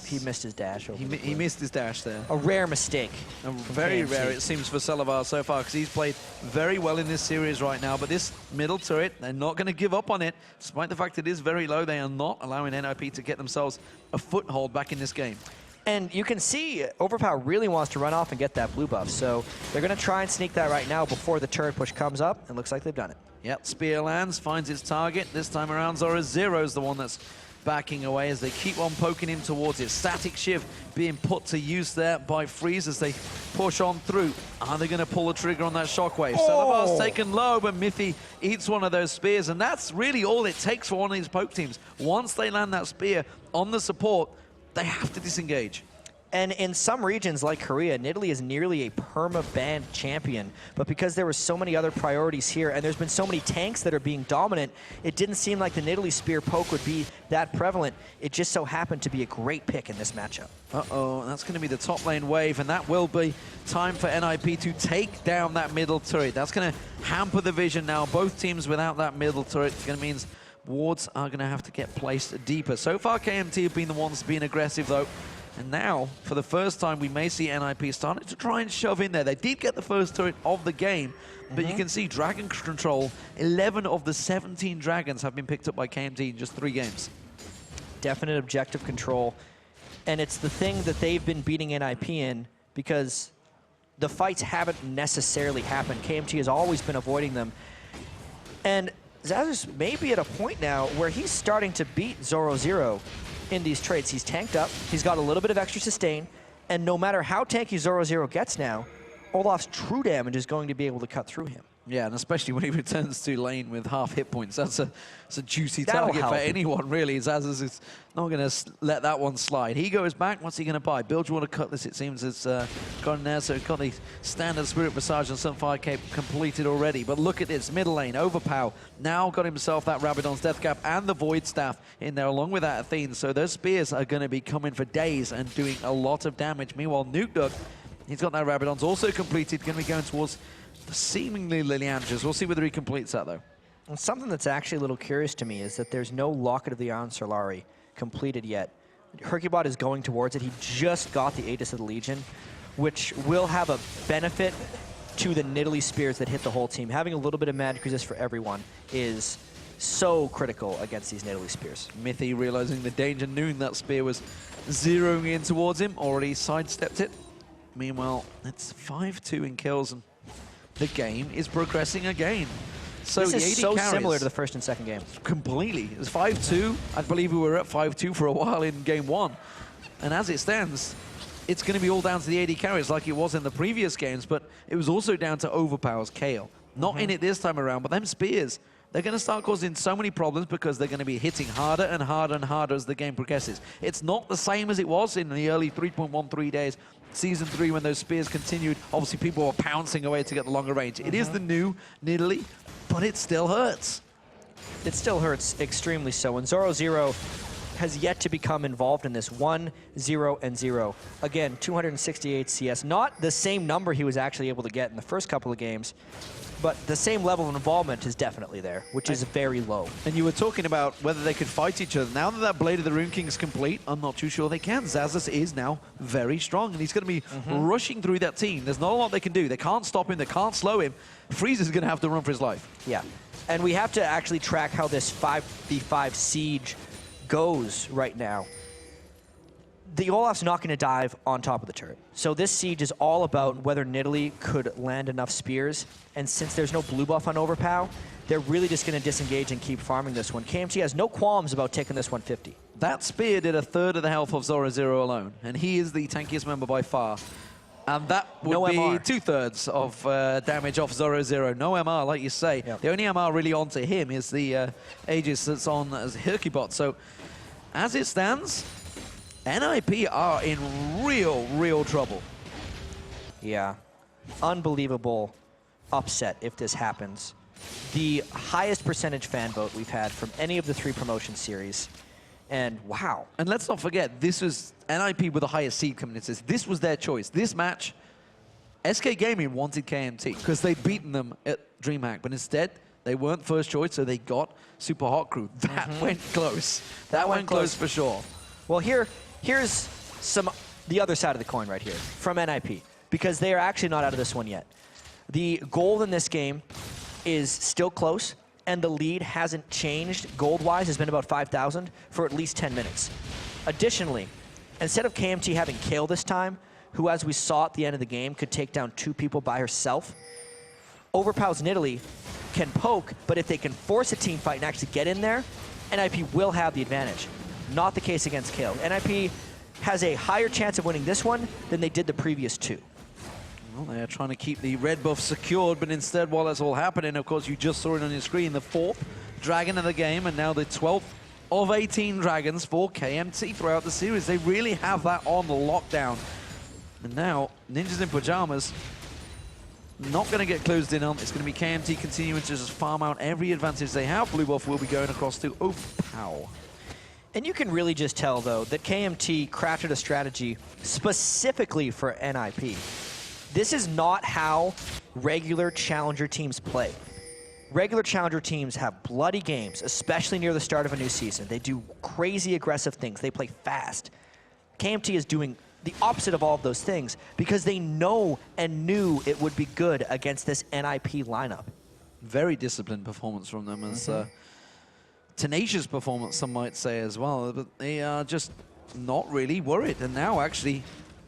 He missed his dash. He missed his dash there. A rare mistake. Very rare, it seems, for Selavar so far, because he's played very well in this series right now. But this middle turret, they're not going to give up on it. Despite the fact it is very low, they are not allowing NIP to get themselves a foothold back in this game. And you can see Overpower really wants to run off and get that blue buff. So they're going to try and sneak that right now before the turret push comes up. And looks like they've done it. Yep, Spear lands, finds its target. This time around, Zero's the one that's backing away as they keep on poking him towards it. Static Shiv being put to use there by Freeze as they push on through. Are they going to pull the trigger on that shockwave? Selavar's taken low, but Mithy eats one of those spears, and that's really all it takes for one of these poke teams. Once they land that spear on the support, they have to disengage. And in some regions like Korea, Nidalee is nearly a perma-banned champion. But because there were so many other priorities here, and there's been so many tanks that are being dominant, it didn't seem like the Nidalee spear poke would be that prevalent. It just so happened to be a great pick in this matchup. Uh-oh, that's going to be the top lane wave, and that will be time for NIP to take down that middle turret. That's going to hamper the vision now. Both teams without that middle turret, it's going to mean wards are going to have to get placed deeper. So far, KMT have been the ones being aggressive, though. And now, for the first time, we may see NIP starting to try and shove in there. They did get the first turret of the game, but you can see Dragon Control, 11 of the 17 Dragons have been picked up by KMT in just 3 games. Definite objective control. And it's the thing that they've been beating NIP in, because the fights haven't necessarily happened. KMT has always been avoiding them. And Xaxus may be at a point now where he's starting to beat Zoro in these traits. He's tanked up, he's got a little bit of extra sustain, and no matter how tanky Zoro gets now, Olaf's true damage is going to be able to cut through him. Yeah, and especially when he returns to lane with half hit points. That's a juicy That'll target help. for anyone, really. Xaxus is not going to let that one slide. He goes back. What's he going to buy? Bilgewater Cutlass, it seems, has gone there. So got the standard Spirit Massage and Sunfire Cape completed already. But look at this. Middle lane, Overpow. Now got himself that Rabadon's Death Cap and the Void Staff in there, along with that Athene. So those spears are going to be coming for days and doing a lot of damage. Meanwhile, Nukeduck, he's got that Rabadon's also completed. Going to be going towards the seemingly Liliandras. We'll see whether he completes that, though. And something that's actually a little curious to me is that there's no Locket of the Iron Solari completed yet. Hercubot is going towards it. He just got the Aegis of the Legion, which will have a benefit to the Nidalee spears that hit the whole team. Having a little bit of magic resist for everyone is so critical against these Nidalee spears. Mithy realizing the danger, knowing that spear was zeroing in towards him, already sidestepped it. Meanwhile, it's 5-2 in kills, and the game is progressing again. So this the is AD so carries similar to the first and second game. completely. It's 5-2. I believe we were at 5-2 for a while in game 1. And as it stands, it's going to be all down to the AD carries like it was in the previous games, but it was also down to Overpower's Kale. Not in it this time around, but them spears, they're going to start causing so many problems because they're going to be hitting harder and harder and harder as the game progresses. It's not the same as it was in the early 3.13 days. Season 3, when those spears continued, obviously people were pouncing away to get the longer range. It is the new Nidalee, but it still hurts. It still hurts extremely so. And Zoro has yet to become involved in this. 1, 0, and 0. Again, 268 CS. Not the same number he was actually able to get in the first couple of games, but the same level of involvement is definitely there, which is very low. And you were talking about whether they could fight each other. Now that that Blade of the Rune King is complete, I'm not too sure they can. Xaxus is now very strong, and he's going to be rushing through that team. There's not a lot they can do. They can't stop him. They can't slow him. Freeze is going to have to run for his life. Yeah. And we have to actually track how this 5v5 siege goes right now. The Olaf's not going to dive on top of the turret. So this siege is all about whether Nidalee could land enough spears. And since there's no blue buff on Overpow, they're really just going to disengage and keep farming this one. KMT has no qualms about taking this 150. That spear did a third of the health of Zoro alone, and he is the tankiest member by far. And that would be MR. 2/3 of damage off Zoro. No MR, like you say. Yep. The only MR really onto him is the Aegis that's on as Hercubot. So as it stands, NIP are in real trouble. Yeah, unbelievable upset if this happens. The highest percentage fan vote we've had from any of the 3 promotion series. And wow. And let's not forget, this was NIP with the highest seed coming into this. This was their choice. This match, SK Gaming wanted KMT because they'd beaten them at DreamHack, but instead, they weren't first choice, so they got Super Hot Crew. That went close. That went close for sure. Well, here's the other side of the coin right here from NIP, because they are actually not out of this one yet. The goal in this game is still close, and the lead hasn't changed gold-wise. Has been about 5,000 for at least 10 minutes. Additionally, instead of KMT having Kale this time, who, as we saw at the end of the game, could take down 2 people by herself, Overpow's Nidalee can poke, but if they can force a team fight and actually get in there, NIP will have the advantage. Not the case against Kale. NIP has a higher chance of winning this one than they did the previous 2. Well, they're trying to keep the red buff secured, but instead, while that's all happening, of course, you just saw it on your screen, the 4th dragon of the game, and now the 12th of 18 dragons for KMT throughout the series. They really have that on lockdown. And now, Ninjas in Pajamas not going to get closed in on. It's going to be KMT continuing to just farm out every advantage they have. Blue buff will be going across to Overpow. And you can really just tell, though, that KMT crafted a strategy specifically for NIP. This is not how regular challenger teams play. Regular challenger teams have bloody games, especially near the start of a new season. They do crazy aggressive things. They play fast. KMT is doing the opposite of all of those things because they know and knew it would be good against this NIP lineup. Very disciplined performance from them. As tenacious performance, some might say as well. But they are just not really worried. And now actually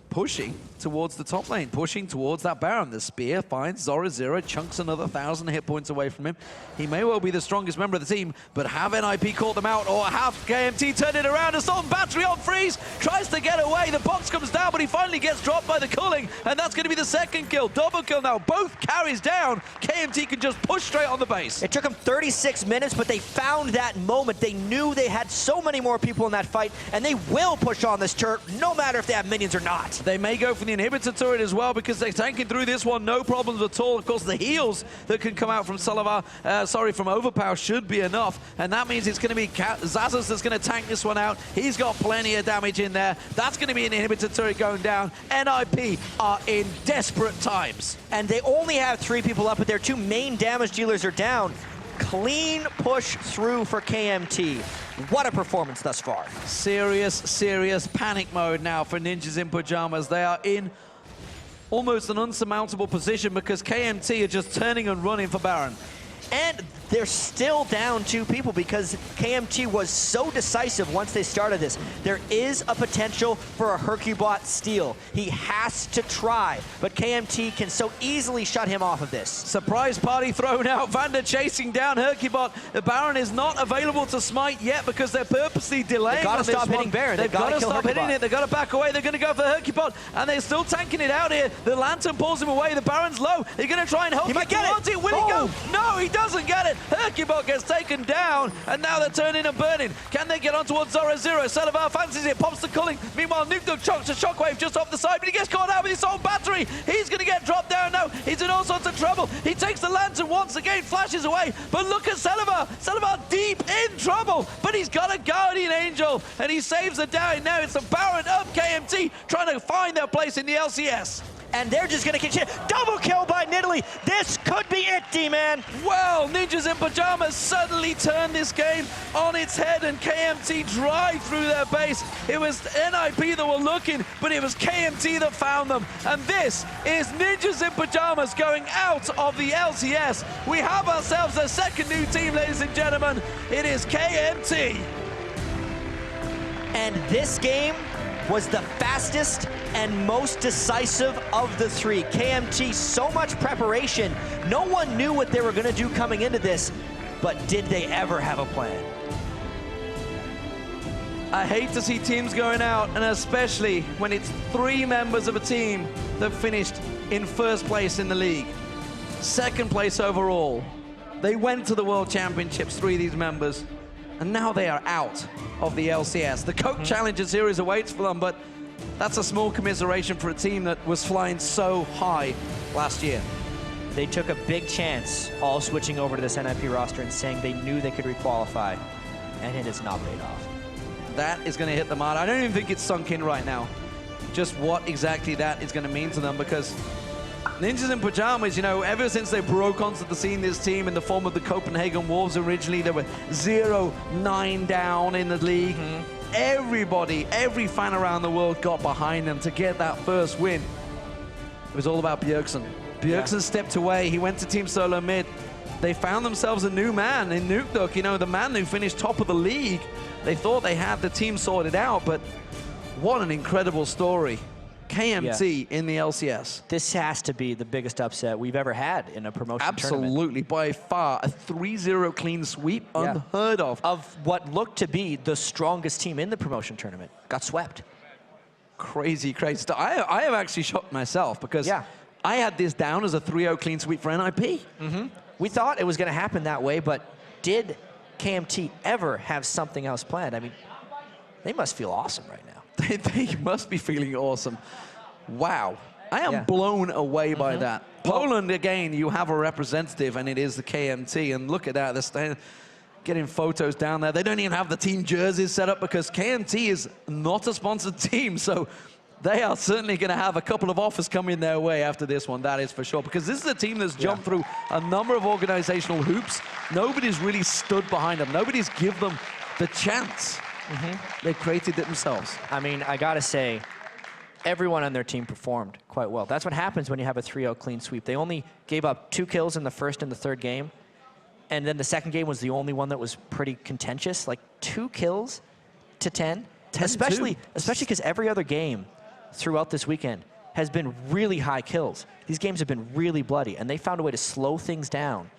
pushing towards the top lane, pushing towards that Baron. The spear finds Zora Zero, chunks another 1,000 hit points away from him. He may well be the strongest member of the team, but have NIP caught them out, or have KMT turned it around? Assault Battery on freeze, tries to get away, the box comes down, but he finally gets dropped by the culling, and that's going to be the 2nd kill. Double kill now, both carries down. KMT can just push straight on the base. It took them 36 minutes, but they found that moment. They knew they had so many more people in that fight, and they will push on this turret, no matter if they have minions or not. They may go for the inhibitor turret as well because they're tanking through this one, no problems at all. Of course, the heals that can come out from from Overpower should be enough, and that means it's going to be Zazas that's going to tank this one out. He's got plenty of damage in there. That's going to be an inhibitor turret going down. NIP are in desperate times. And they only have 3 people up, but their 2 main damage dealers are down. Clean push through for KMT. What a performance thus far. Serious panic mode now for Ninjas in Pajamas. They are in almost an unsurmountable position because KMT are just turning and running for Baron. And they're still down 2 people because KMT was so decisive once they started this. There is a potential for a Hercubot steal. He has to try, but KMT can so easily shut him off of this. Surprise party thrown out. Vander chasing down Hercubot. The Baron is not available to smite yet because they're purposely delaying. They've got to stop hitting Baron. They've got to stop hitting Hercubot. it. They've got to back away. They're going to go for Hercubot, and they're still tanking it out here. The Lantern pulls him away. The Baron's low. They're going to try and help him towards it. Will he go? No, he doesn't get it. Hercubot gets taken down, and now they're turning and burning. Can they get on towards Zora Zero? Salavar fancies it, pops the culling. Meanwhile, Nuke chokes a shockwave just off the side, but he gets caught out with his own battery. He's going to get dropped down now. He's in all sorts of trouble. He takes the lantern once again, flashes away, but look at Salavar. Salavar deep in trouble, but he's got a Guardian Angel, and he saves the down. Now it's the Baron of KMT trying to find their place in the LCS. And they're just going to continue. Double kill by Nidalee. This could be it, D-Man. Well, Ninjas in Pajamas suddenly turned this game on its head, and KMT drive through their base. It was NIP that were looking, but it was KMT that found them. And this is Ninjas in Pajamas going out of the LCS. We have ourselves a 2nd new team, ladies and gentlemen. It is KMT. And this game was the fastest and most decisive of the 3. KMT, so much preparation. No one knew what they were going to do coming into this, but did they ever have a plan? I hate to see teams going out, and especially when it's 3 members of a team that finished in 1st place in the league. 2nd place overall. They went to the World Championships, 3 of these members. and now they are out of the LCS. The Coke Challenger Series awaits for them, but that's a small commiseration for a team that was flying so high last year. They took a big chance all switching over to this NIP roster and saying they knew they could requalify, and it has not paid off. That is going to hit them hard. I don't even think it's sunk in right now, just what exactly that is going to mean to them, because Ninjas in Pajamas, you know, ever since they broke onto the scene, this team in the form of the Copenhagen Wolves originally, they were 0-9 down in the league. Everybody, every fan around the world got behind them to get that first win. It was all about Bjergsen. Bjergsen stepped away. He went to Team Solo Mid. They found themselves a new man in Nukduk, you know, the man who finished top of the league. They thought they had the team sorted out, but what an incredible story. KMT in the LCS. This has to be the biggest upset we've ever had in a promotion tournament. Absolutely, by far, a 3-0 clean sweep, unheard of. Of what looked to be the strongest team in the promotion tournament. Got swept. Crazy, crazy stuff. I have actually shocked myself because I had this down as a 3-0 clean sweep for NIP. We thought it was going to happen that way, but did KMT ever have something else planned? I mean, they must feel awesome right now. They must be feeling awesome. Wow. I am blown away by that. Poland, again, you have a representative, and it is the KMT. And look at that. They're getting photos down there. They don't even have the team jerseys set up because KMT is not a sponsored team. So they are certainly going to have a couple of offers coming their way after this one, that is for sure. Because this is a team that's jumped through a number of organizational hoops. Nobody's really stood behind them. Nobody's given them the chance. They created it themselves. I mean, I gotta say, everyone on their team performed quite well. That's what happens when you have a 3-0 clean sweep. They only gave up 2 kills in the first and the third game, and then the second game was the only one that was pretty contentious. Like 2 kills to 10, especially because every other game throughout this weekend has been really high kills. These games have been really bloody, and they found a way to slow things down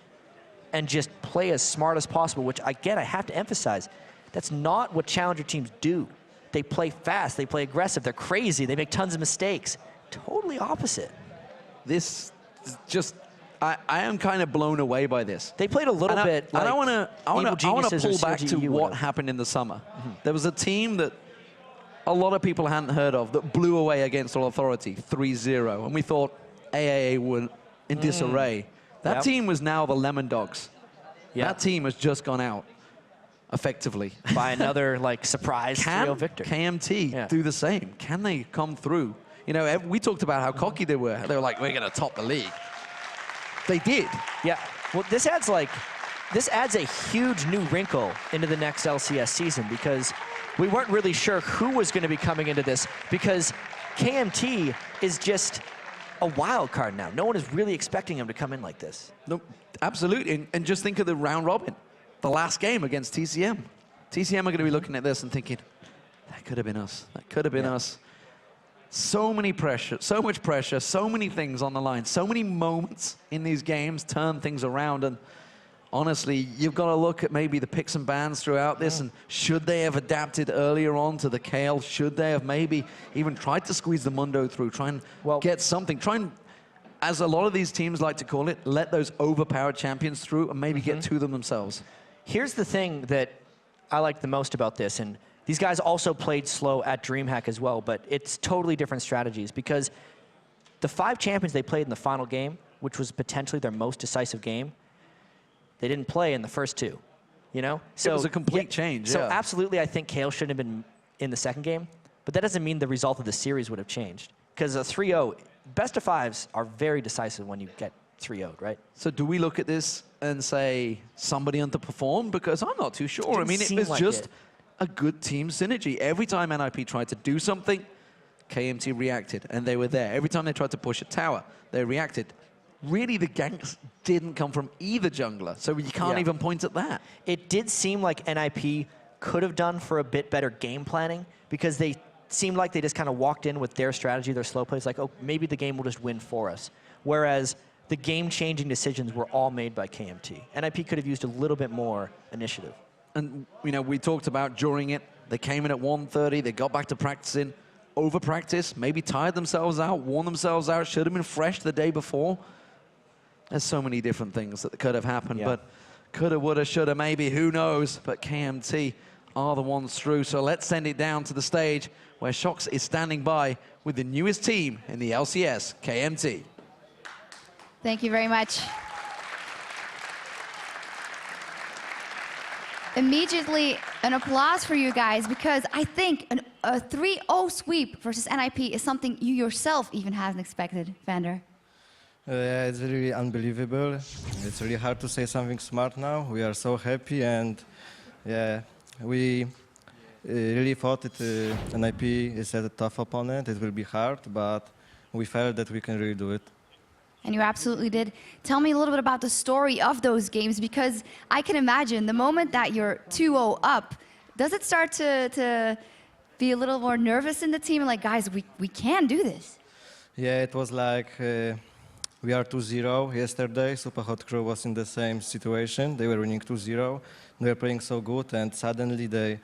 and just play as smart as possible, which again, I have to emphasize, that's not what challenger teams do. They play fast, they play aggressive, they're crazy, they make tons of mistakes. Totally opposite. This is just, I am kind of blown away by this. They played a little bit like I want to pull back to what would've. happened in the summer. There was a team that a lot of people hadn't heard of that blew away against All Authority 3-0, and we thought AAA were in disarray. That team was now the Lemon Dogs. That team has just gone out. Effectively. By another like surprise 3-0 victory. KMT do the same? Can they come through? You know, we talked about how cocky they were. They were like, we're going to top the league. They did. Yeah. Well, this adds a huge new wrinkle into the next LCS season because we weren't really sure who was going to be coming into this because KMT is just a wild card now. No one is really expecting him to come in like this. No, absolutely. And just think of the round robin. The last game against TCM. TCM are going to be looking at this and thinking, that could have been us. That could have been us. So much pressure, so many things on the line, so many moments in these games turn things around. And honestly, you've got to look at maybe the picks and bans throughout this, and should they have adapted earlier on to the Kale? Should they have maybe even tried to squeeze the Mundo through, try and get something, try and, as a lot of these teams like to call it, let those overpowered champions through and maybe get to them themselves. Here's the thing that I like the most about this, and these guys also played slow at DreamHack as well, but it's totally different strategies because the 5 champions they played in the final game, which was potentially their most decisive game, they didn't play in the first 2, you know? So it was a complete change, So absolutely, I think Kale shouldn't have been in the second game, but that doesn't mean the result of the series would have changed because a 3-0, best of 5s are very decisive when you get 3-0'd, right? So do we look at this and say somebody underperformed? Because I'm not too sure. I mean, it was like just a good team synergy. Every time NIP tried to do something, KMT reacted, and they were there. Every time they tried to push a tower, they reacted. Really, the ganks didn't come from either jungler, so you can't even point at that. It did seem like NIP could have done for a bit better game planning because they seemed like they just kind of walked in with their strategy, their slow plays, like, oh, maybe the game will just win for us. Whereas the game-changing decisions were all made by KMT. NIP could have used a little bit more initiative. And, you know, we talked about during it, they came in at 1:30, they got back to practicing, over-practice, maybe tired themselves out, worn themselves out, should have been fresh the day before. There's so many different things that could have happened, but Coulda, woulda, shoulda, maybe, who knows? But KMT are the ones through. So let's send it down to the stage where Shox is standing by with the newest team in the LCS, KMT. Thank you very much. Immediately, an applause for you guys, because I think a 3-0 sweep versus NIP is something you yourself even haven't expected, Vander. Yeah, it's really unbelievable. It's really hard to say something smart now. We are so happy, and yeah, we really thought that NIP is a tough opponent. It will be hard, but we felt that we can really do it. And you absolutely did. Tell me a little bit about the story of those games, because I can imagine the moment that you're 2-0 up, does it start to be a little more nervous in the team? Like, guys, we can do this. Yeah, it was like we are 2-0 yesterday. Super Hot Crew was in the same situation. They were winning 2-0. They were playing so good, and suddenly they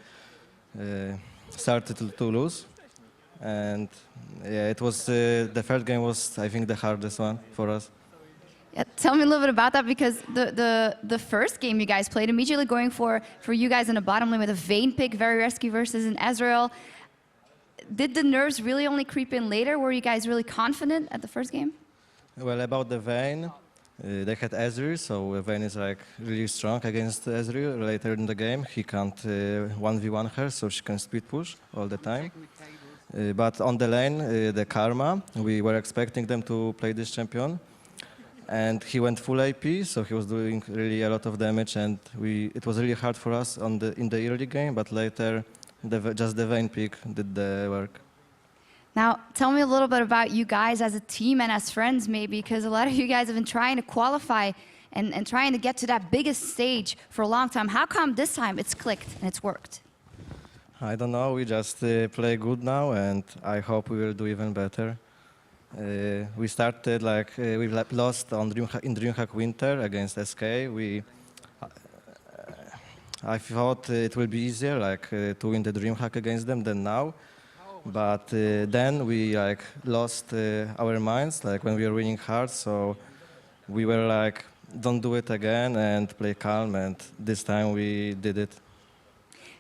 started to lose. And yeah, it was the third game was, I think, the hardest one for us. Yeah, tell me a little bit about that, because the first game you guys played, immediately going for you guys in the bottom lane with a Vayne pick, very risky versus an Ezreal. Did the nerves really only creep in later? Were you guys really confident at the first game? Well, about the Vayne, they had Ezreal, so Vayne is like really strong against Ezreal. Later in the game, he can't 1v1 her, so she can speed push all the time. But on the lane, the Karma, we were expecting them to play this champion. And he went full AP, so he was doing really a lot of damage, and it was really hard for us in the early game, but later just the Vayne pick did the work. Now, tell me a little bit about you guys as a team and as friends, maybe, because a lot of you guys have been trying to qualify and trying to get to that biggest stage for a long time. How come this time it's clicked and it's worked? I don't know, we just play good now, and I hope we will do even better. We started like, we lost in DreamHack Winter against SK. I thought it will be easier like to win the DreamHack against them than now. But then we like lost our minds, like when we were winning hard, so we were like, don't do it again and play calm, and this time we did it.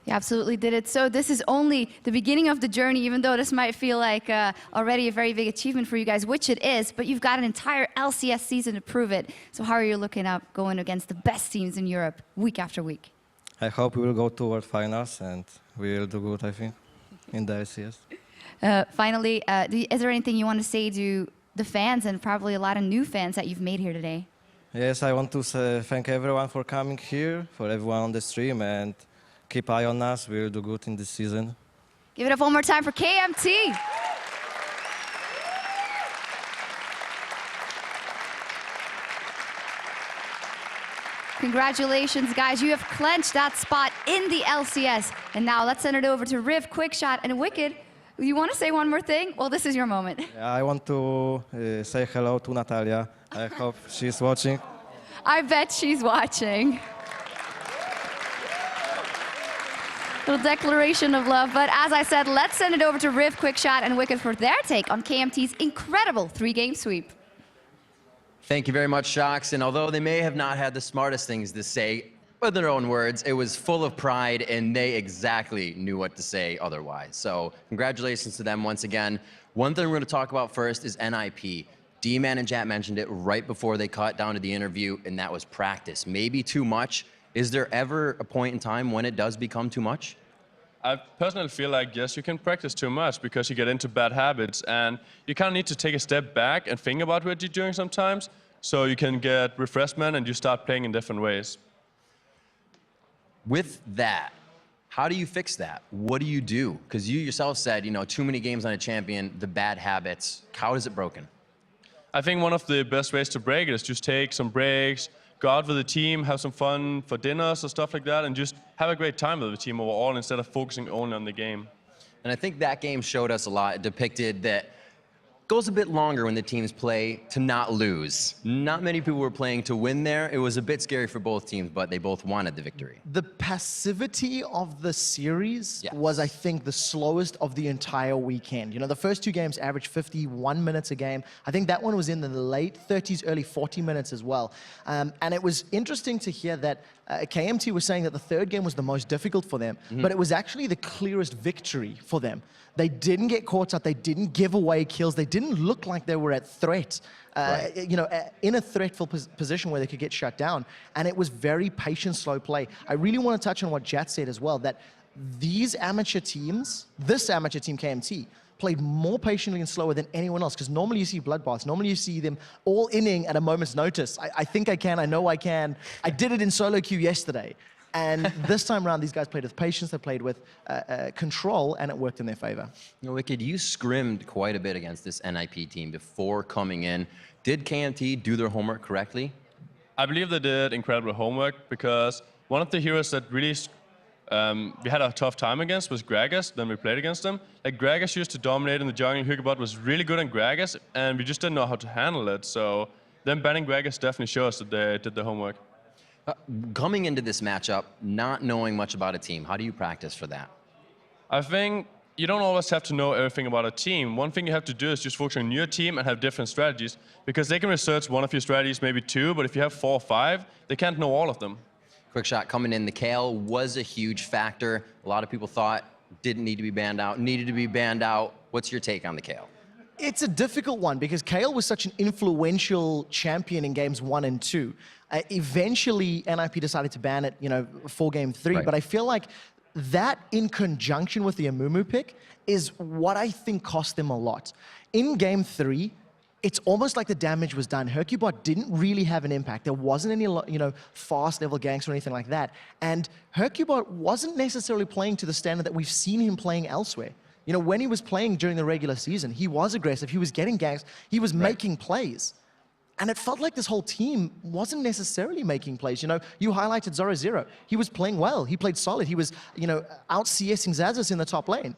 You absolutely did it. So this is only the beginning of the journey, even though this might feel like already a very big achievement for you guys, which it is, but you've got an entire LCS season to prove it. So how are you looking up going against the best teams in Europe week after week? I hope we will go toward finals, and we will do good, I think, in the LCS. Finally, is there anything you want to say to the fans and probably a lot of new fans that you've made here today? Yes, I want to thank everyone for coming here, for everyone on the stream, and keep eye on us. We'll do good in this season. Give it up one more time for KMT. Congratulations, guys. You have clenched that spot in the LCS. And now let's send it over to Riv, Quickshot, and Wicked. You want to say one more thing? Well, this is your moment. I want to say hello to Natalia. I hope she's watching. I bet she's watching. Little declaration of love. But as I said, let's send it over to Riv, Quickshot, and Wicked for their take on KMT's incredible 3-game sweep. Thank you very much, Shox. And although they may have not had the smartest things to say, with their own words, it was full of pride, and they exactly knew what to say otherwise. So congratulations to them once again. One thing we're going to talk about first is NIP. D-Man and Jat mentioned it right before they cut down to the interview, and that was practice. Maybe too much. Is there ever a point in time when it does become too much? I personally feel like, yes, you can practice too much because you get into bad habits, and you kind of need to take a step back and think about what you're doing sometimes, so you can get refreshment and you start playing in different ways. With that, how do you fix that? What do you do? Because you yourself said, you know, too many games on a champion, the bad habits. How is it broken? I think one of the best ways to break it is just take some breaks, go out with the team, have some fun for dinners or stuff like that, and just have a great time with the team overall instead of focusing only on the game. And I think that game showed us a lot. It depicted that goes a bit longer when the teams play to not lose. Not many people were playing to win there. It was a bit scary for both teams, but they both wanted the victory. The passivity of the series Yes. was, I think, the slowest of the entire weekend. You know, the first two games averaged 51 minutes a game. I think that one was in the late 30s, early 40 minutes as well. And it was interesting to hear that KMT was saying that the third game was the most difficult for them, but it was actually the clearest victory for them. They didn't get caught up. They didn't give away kills. They didn't look like they were at threat, you know, in a threatful position where they could get shut down. And it was very patient, slow play. I really want to touch on what Jat said as well, that these amateur teams, this amateur team KMT, played more patiently and slower than anyone else, because normally you see bloodbaths. Normally you see them all inning at a moment's notice. I think I can. I know I can. I did it in solo queue yesterday. And this time around, these guys played with patience, they played with control, and it worked in their favor. You know, Wicked, you scrimmed quite a bit against this NIP team before coming in. Did KMT do their homework correctly? I believe they did incredible homework, because one of the heroes that really we had a tough time against was Gragas. Then we played against him. Like, Gragas used to dominate in the jungle. Hugabot was really good on Gragas, and we just didn't know how to handle it. So them banning Gragas definitely shows that they did their homework. Coming into this matchup, not knowing much about a team, how do you practice for that? I think you don't always have to know everything about a team. One thing you have to do is just focus on your team and have different strategies, because they can research one of your strategies, maybe two, but if you have 4 or 5, they can't know all of them. Quick shot coming in, the Kale was a huge factor. A lot of people thought didn't need to be banned out, needed to be banned out. What's your take on the Kale? It's a difficult one because Kale was such an influential champion in games 1 and 2. Eventually, NIP decided to ban it, you know, for game 3. Right. But I feel like that, in conjunction with the Amumu pick, is what I think cost them a lot. In game 3, it's almost like the damage was done. Hercubot didn't really have an impact. There wasn't any, you know, fast level ganks or anything like that. And Hercubot wasn't necessarily playing to the standard that we've seen him playing elsewhere. You know, when he was playing during the regular season, he was aggressive, he was getting ganks, he was making plays. And it felt like this whole team wasn't necessarily making plays. You know, you highlighted Zoro. He was playing well, he played solid, he was, you know, out-CSing Zazas in the top lane.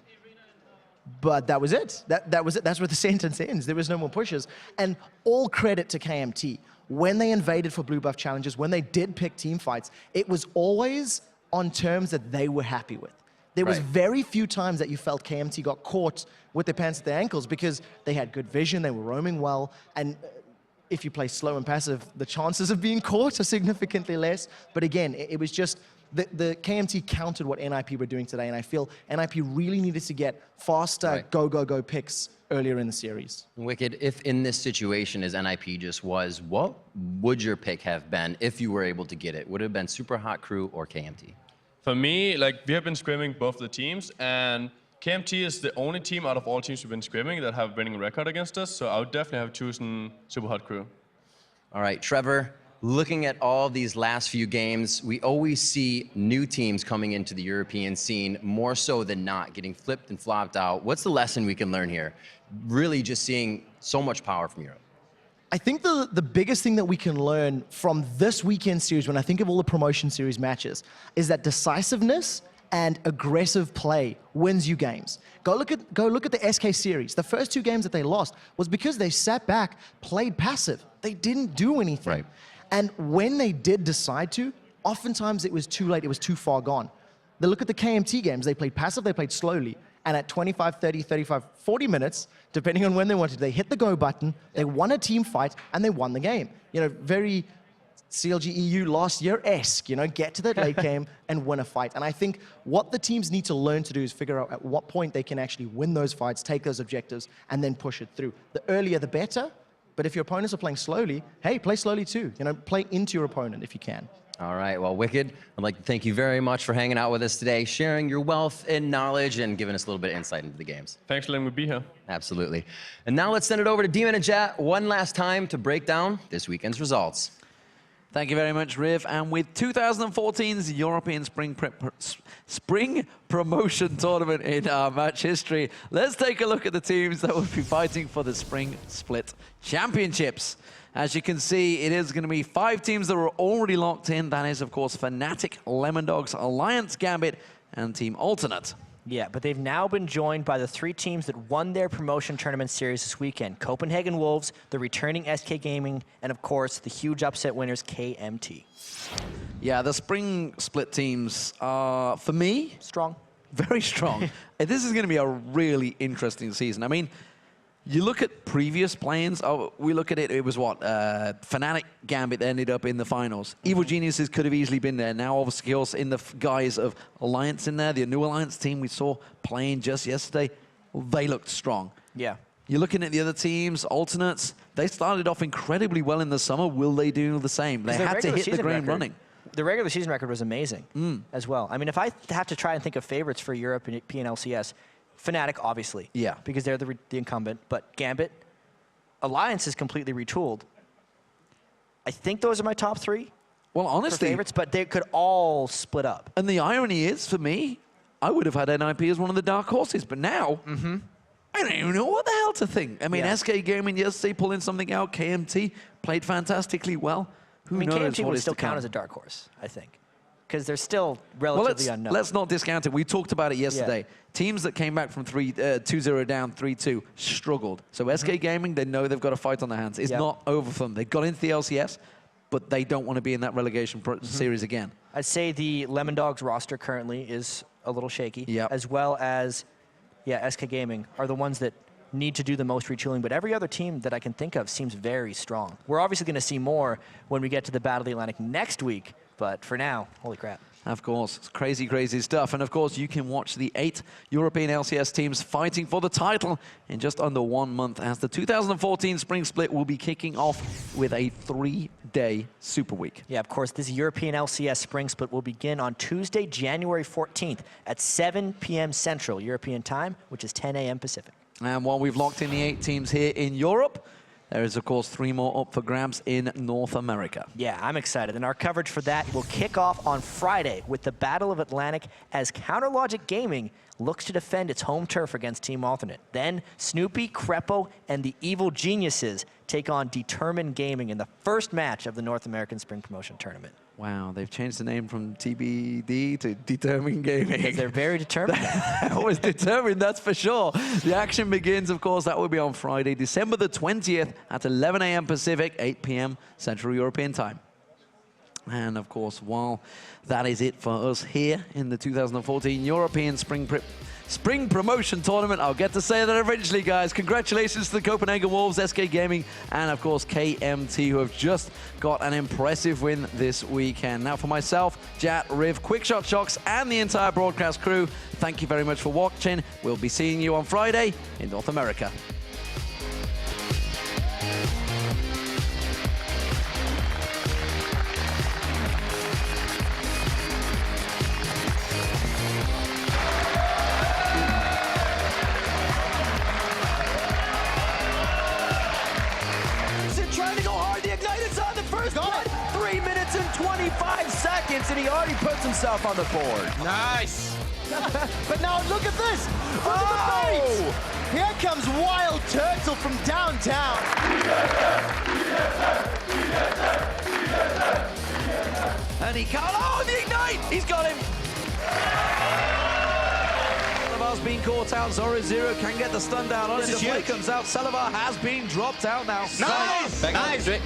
But that was it. That was it. That's where the sentence ends. There was no more pushes. And all credit to KMT. When they invaded for blue buff challenges, when they did pick team fights, it was always on terms that they were happy with. There was very few times that you felt KMT got caught with their pants at their ankles, because they had good vision, they were roaming well, and if you play slow and passive, the chances of being caught are significantly less. But again, it was just the KMT countered what NIP were doing today, and I feel NIP really needed to get faster go picks earlier in the series. Wicked, if in this situation as NIP just was, what would your pick have been if you were able to get it? Would it have been Super Hot Crew or KMT? For me, like, we have been scrimming both the teams, and KMT is the only team out of all teams we've been scrimming that have a winning record against us, so I would definitely have chosen Super Hot Crew. All right, Trevor, looking at all these last few games, we always see new teams coming into the European scene, more so than not, getting flipped and flopped out. What's the lesson we can learn here? Really just seeing so much power from Europe. I think the biggest thing that we can learn from this weekend series, when I think of all the promotion series matches, is that decisiveness and aggressive play wins you games. Go look at the SK series. The first 2 games that they lost was because they sat back, played passive. They didn't do anything. Right. And when they did decide to, oftentimes it was too late, it was too far gone. They look at the KMT games, they played passive, they played slowly. And at 25, 30, 35, 40 minutes, depending on when they wanted, they hit the go button, they won a team fight, and they won the game. You know, very CLG EU last year-esque, you know, get to that late game and win a fight. And I think what the teams need to learn to do is figure out at what point they can actually win those fights, take those objectives, and then push it through. The earlier, the better. But if your opponents are playing slowly, hey, play slowly too. You know, play into your opponent if you can. All right, well, Wicked, I'd like to thank you very much for hanging out with us today, sharing your wealth and knowledge and giving us a little bit of insight into the games. Thanks for letting me be here. Absolutely. And now let's send it over to Demon and Jet one last time to break down this weekend's results. Thank you very much, Riv. And with 2014's European Spring Promotion Tournament in our match history, let's take a look at the teams that will be fighting for the Spring Split Championships. As you can see, it is going to be 5 teams that are already locked in. That is, of course, Fnatic, Lemon Dogs, Alliance Gambit, and Team Alternate. Yeah, but they've now been joined by the 3 teams that won their promotion tournament series this weekend. Copenhagen Wolves, the returning SK Gaming, and of course, the huge upset winners, KMT. Yeah, the spring split teams are, for me, Strong. very strong. This is going to be a really interesting season. I mean, you look at previous play-ins, we look at it, it was what? Fnatic Gambit ended up in the finals. Evil Geniuses could have easily been there. Now, obviously, also in the guise of Alliance in there, the new Alliance team we saw playing just yesterday, they looked strong. Yeah. You're looking at the other teams, alternates, they started off incredibly well in the summer. Will they do the same? They had to hit the ground running. The regular season record was amazing as well. I mean, if I have to try and think of favorites for European LCS, Fnatic, obviously. Yeah. Because they're the incumbent. But Gambit, Alliance is completely retooled. I think those are my top 3. Well, honestly, favorites, but they could all split up. And the irony is, for me, I would have had NIP as one of the dark horses, but now, I don't even know what the hell to think. I mean, SK Gaming yesterday pulling something out. KMT played fantastically well. Who knows KMT what would is still to come. count as a dark horse, I think. Because they're still relatively unknown. Let's not discount it. We talked about it yesterday. Teams that came back from 2-0 down, 3-2, struggled. So SK Gaming, they know they've got a fight on their hands. It's not over for them. They got into the LCS, but they don't want to be in that relegation series again. I'd say the Lemon Dogs roster currently is a little shaky, as well as, SK Gaming are the ones that need to do the most retooling, but every other team that I can think of seems very strong. We're obviously going to see more when we get to the Battle of the Atlantic next week, but for now, holy crap. Of course, it's crazy, crazy stuff. And of course, you can watch the 8 European LCS teams fighting for the title in just under 1 month, as the 2014 Spring Split will be kicking off with a 3-day Super Week. Yeah, of course, this European LCS Spring Split will begin on Tuesday, January 14th at 7 p.m. Central European Time, which is 10 a.m. Pacific. And while we've locked in the 8 teams here in Europe, there is, of course, 3 more up for grabs in North America. Yeah, I'm excited. And our coverage for that will kick off on Friday with the Battle of Atlantic as Counterlogic Gaming looks to defend its home turf against Team Alternate. Then Snoopy, Crepo, and the Evil Geniuses take on Determined Gaming in the first match of the North American Spring Promotion Tournament. Wow, they've changed the name from TBD to Determined Gaming. Because they're very determined. I was determined, that's for sure. The action begins, of course, that will be on Friday, December the 20th at 11 a.m. Pacific, 8 p.m. Central European Time. And of course, while that is it for us here in the 2014 European Spring Promotion Tournament, I'll get to say that eventually, guys. Congratulations to the Copenhagen Wolves, SK Gaming, and of course KMT, who have just got an impressive win this weekend. Now for myself, Jat, Riv, Quickshot Shocks, and the entire broadcast crew, thank you very much for watching. We'll be seeing you on Friday in North America. Got 3 minutes and 25 seconds, and he already puts himself on the board. Nice. But now look at this. Look at the bait. Here comes Wild Turtle from downtown. And he can't. Oh, the Ignite! He's got him. Salavar's been caught out. Zoro0 can get the stun down on it. The play comes out. Salavar has been dropped out now. Nice! Nice! Back. They're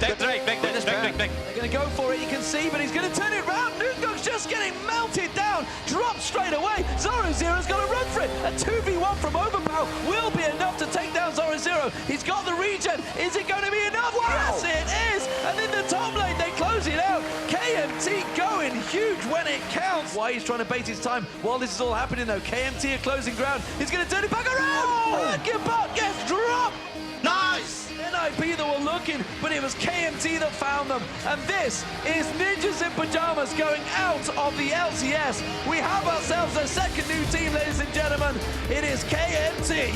going to go for it. You can see, but he's going to turn it around. Nugok's just getting melted down. Dropped straight away. Zoro0's got to run for it. A 2v1 from Overpow will be enough to take down Zoro0. He's got the regen. Is it going to be enough? Wow. Yes, it is. And in the top lane, they close it out. KMT going huge when it counts. Why he's trying to bait his time while this is all happening, though. KMT are closing ground. He's going to turn it back around. Gibot gets dropped. Nice! NIP that were looking, but it was KMT that found them. And this is Ninjas in Pajamas going out of the LCS. We have ourselves a second new team, ladies and gentlemen. It is KMT.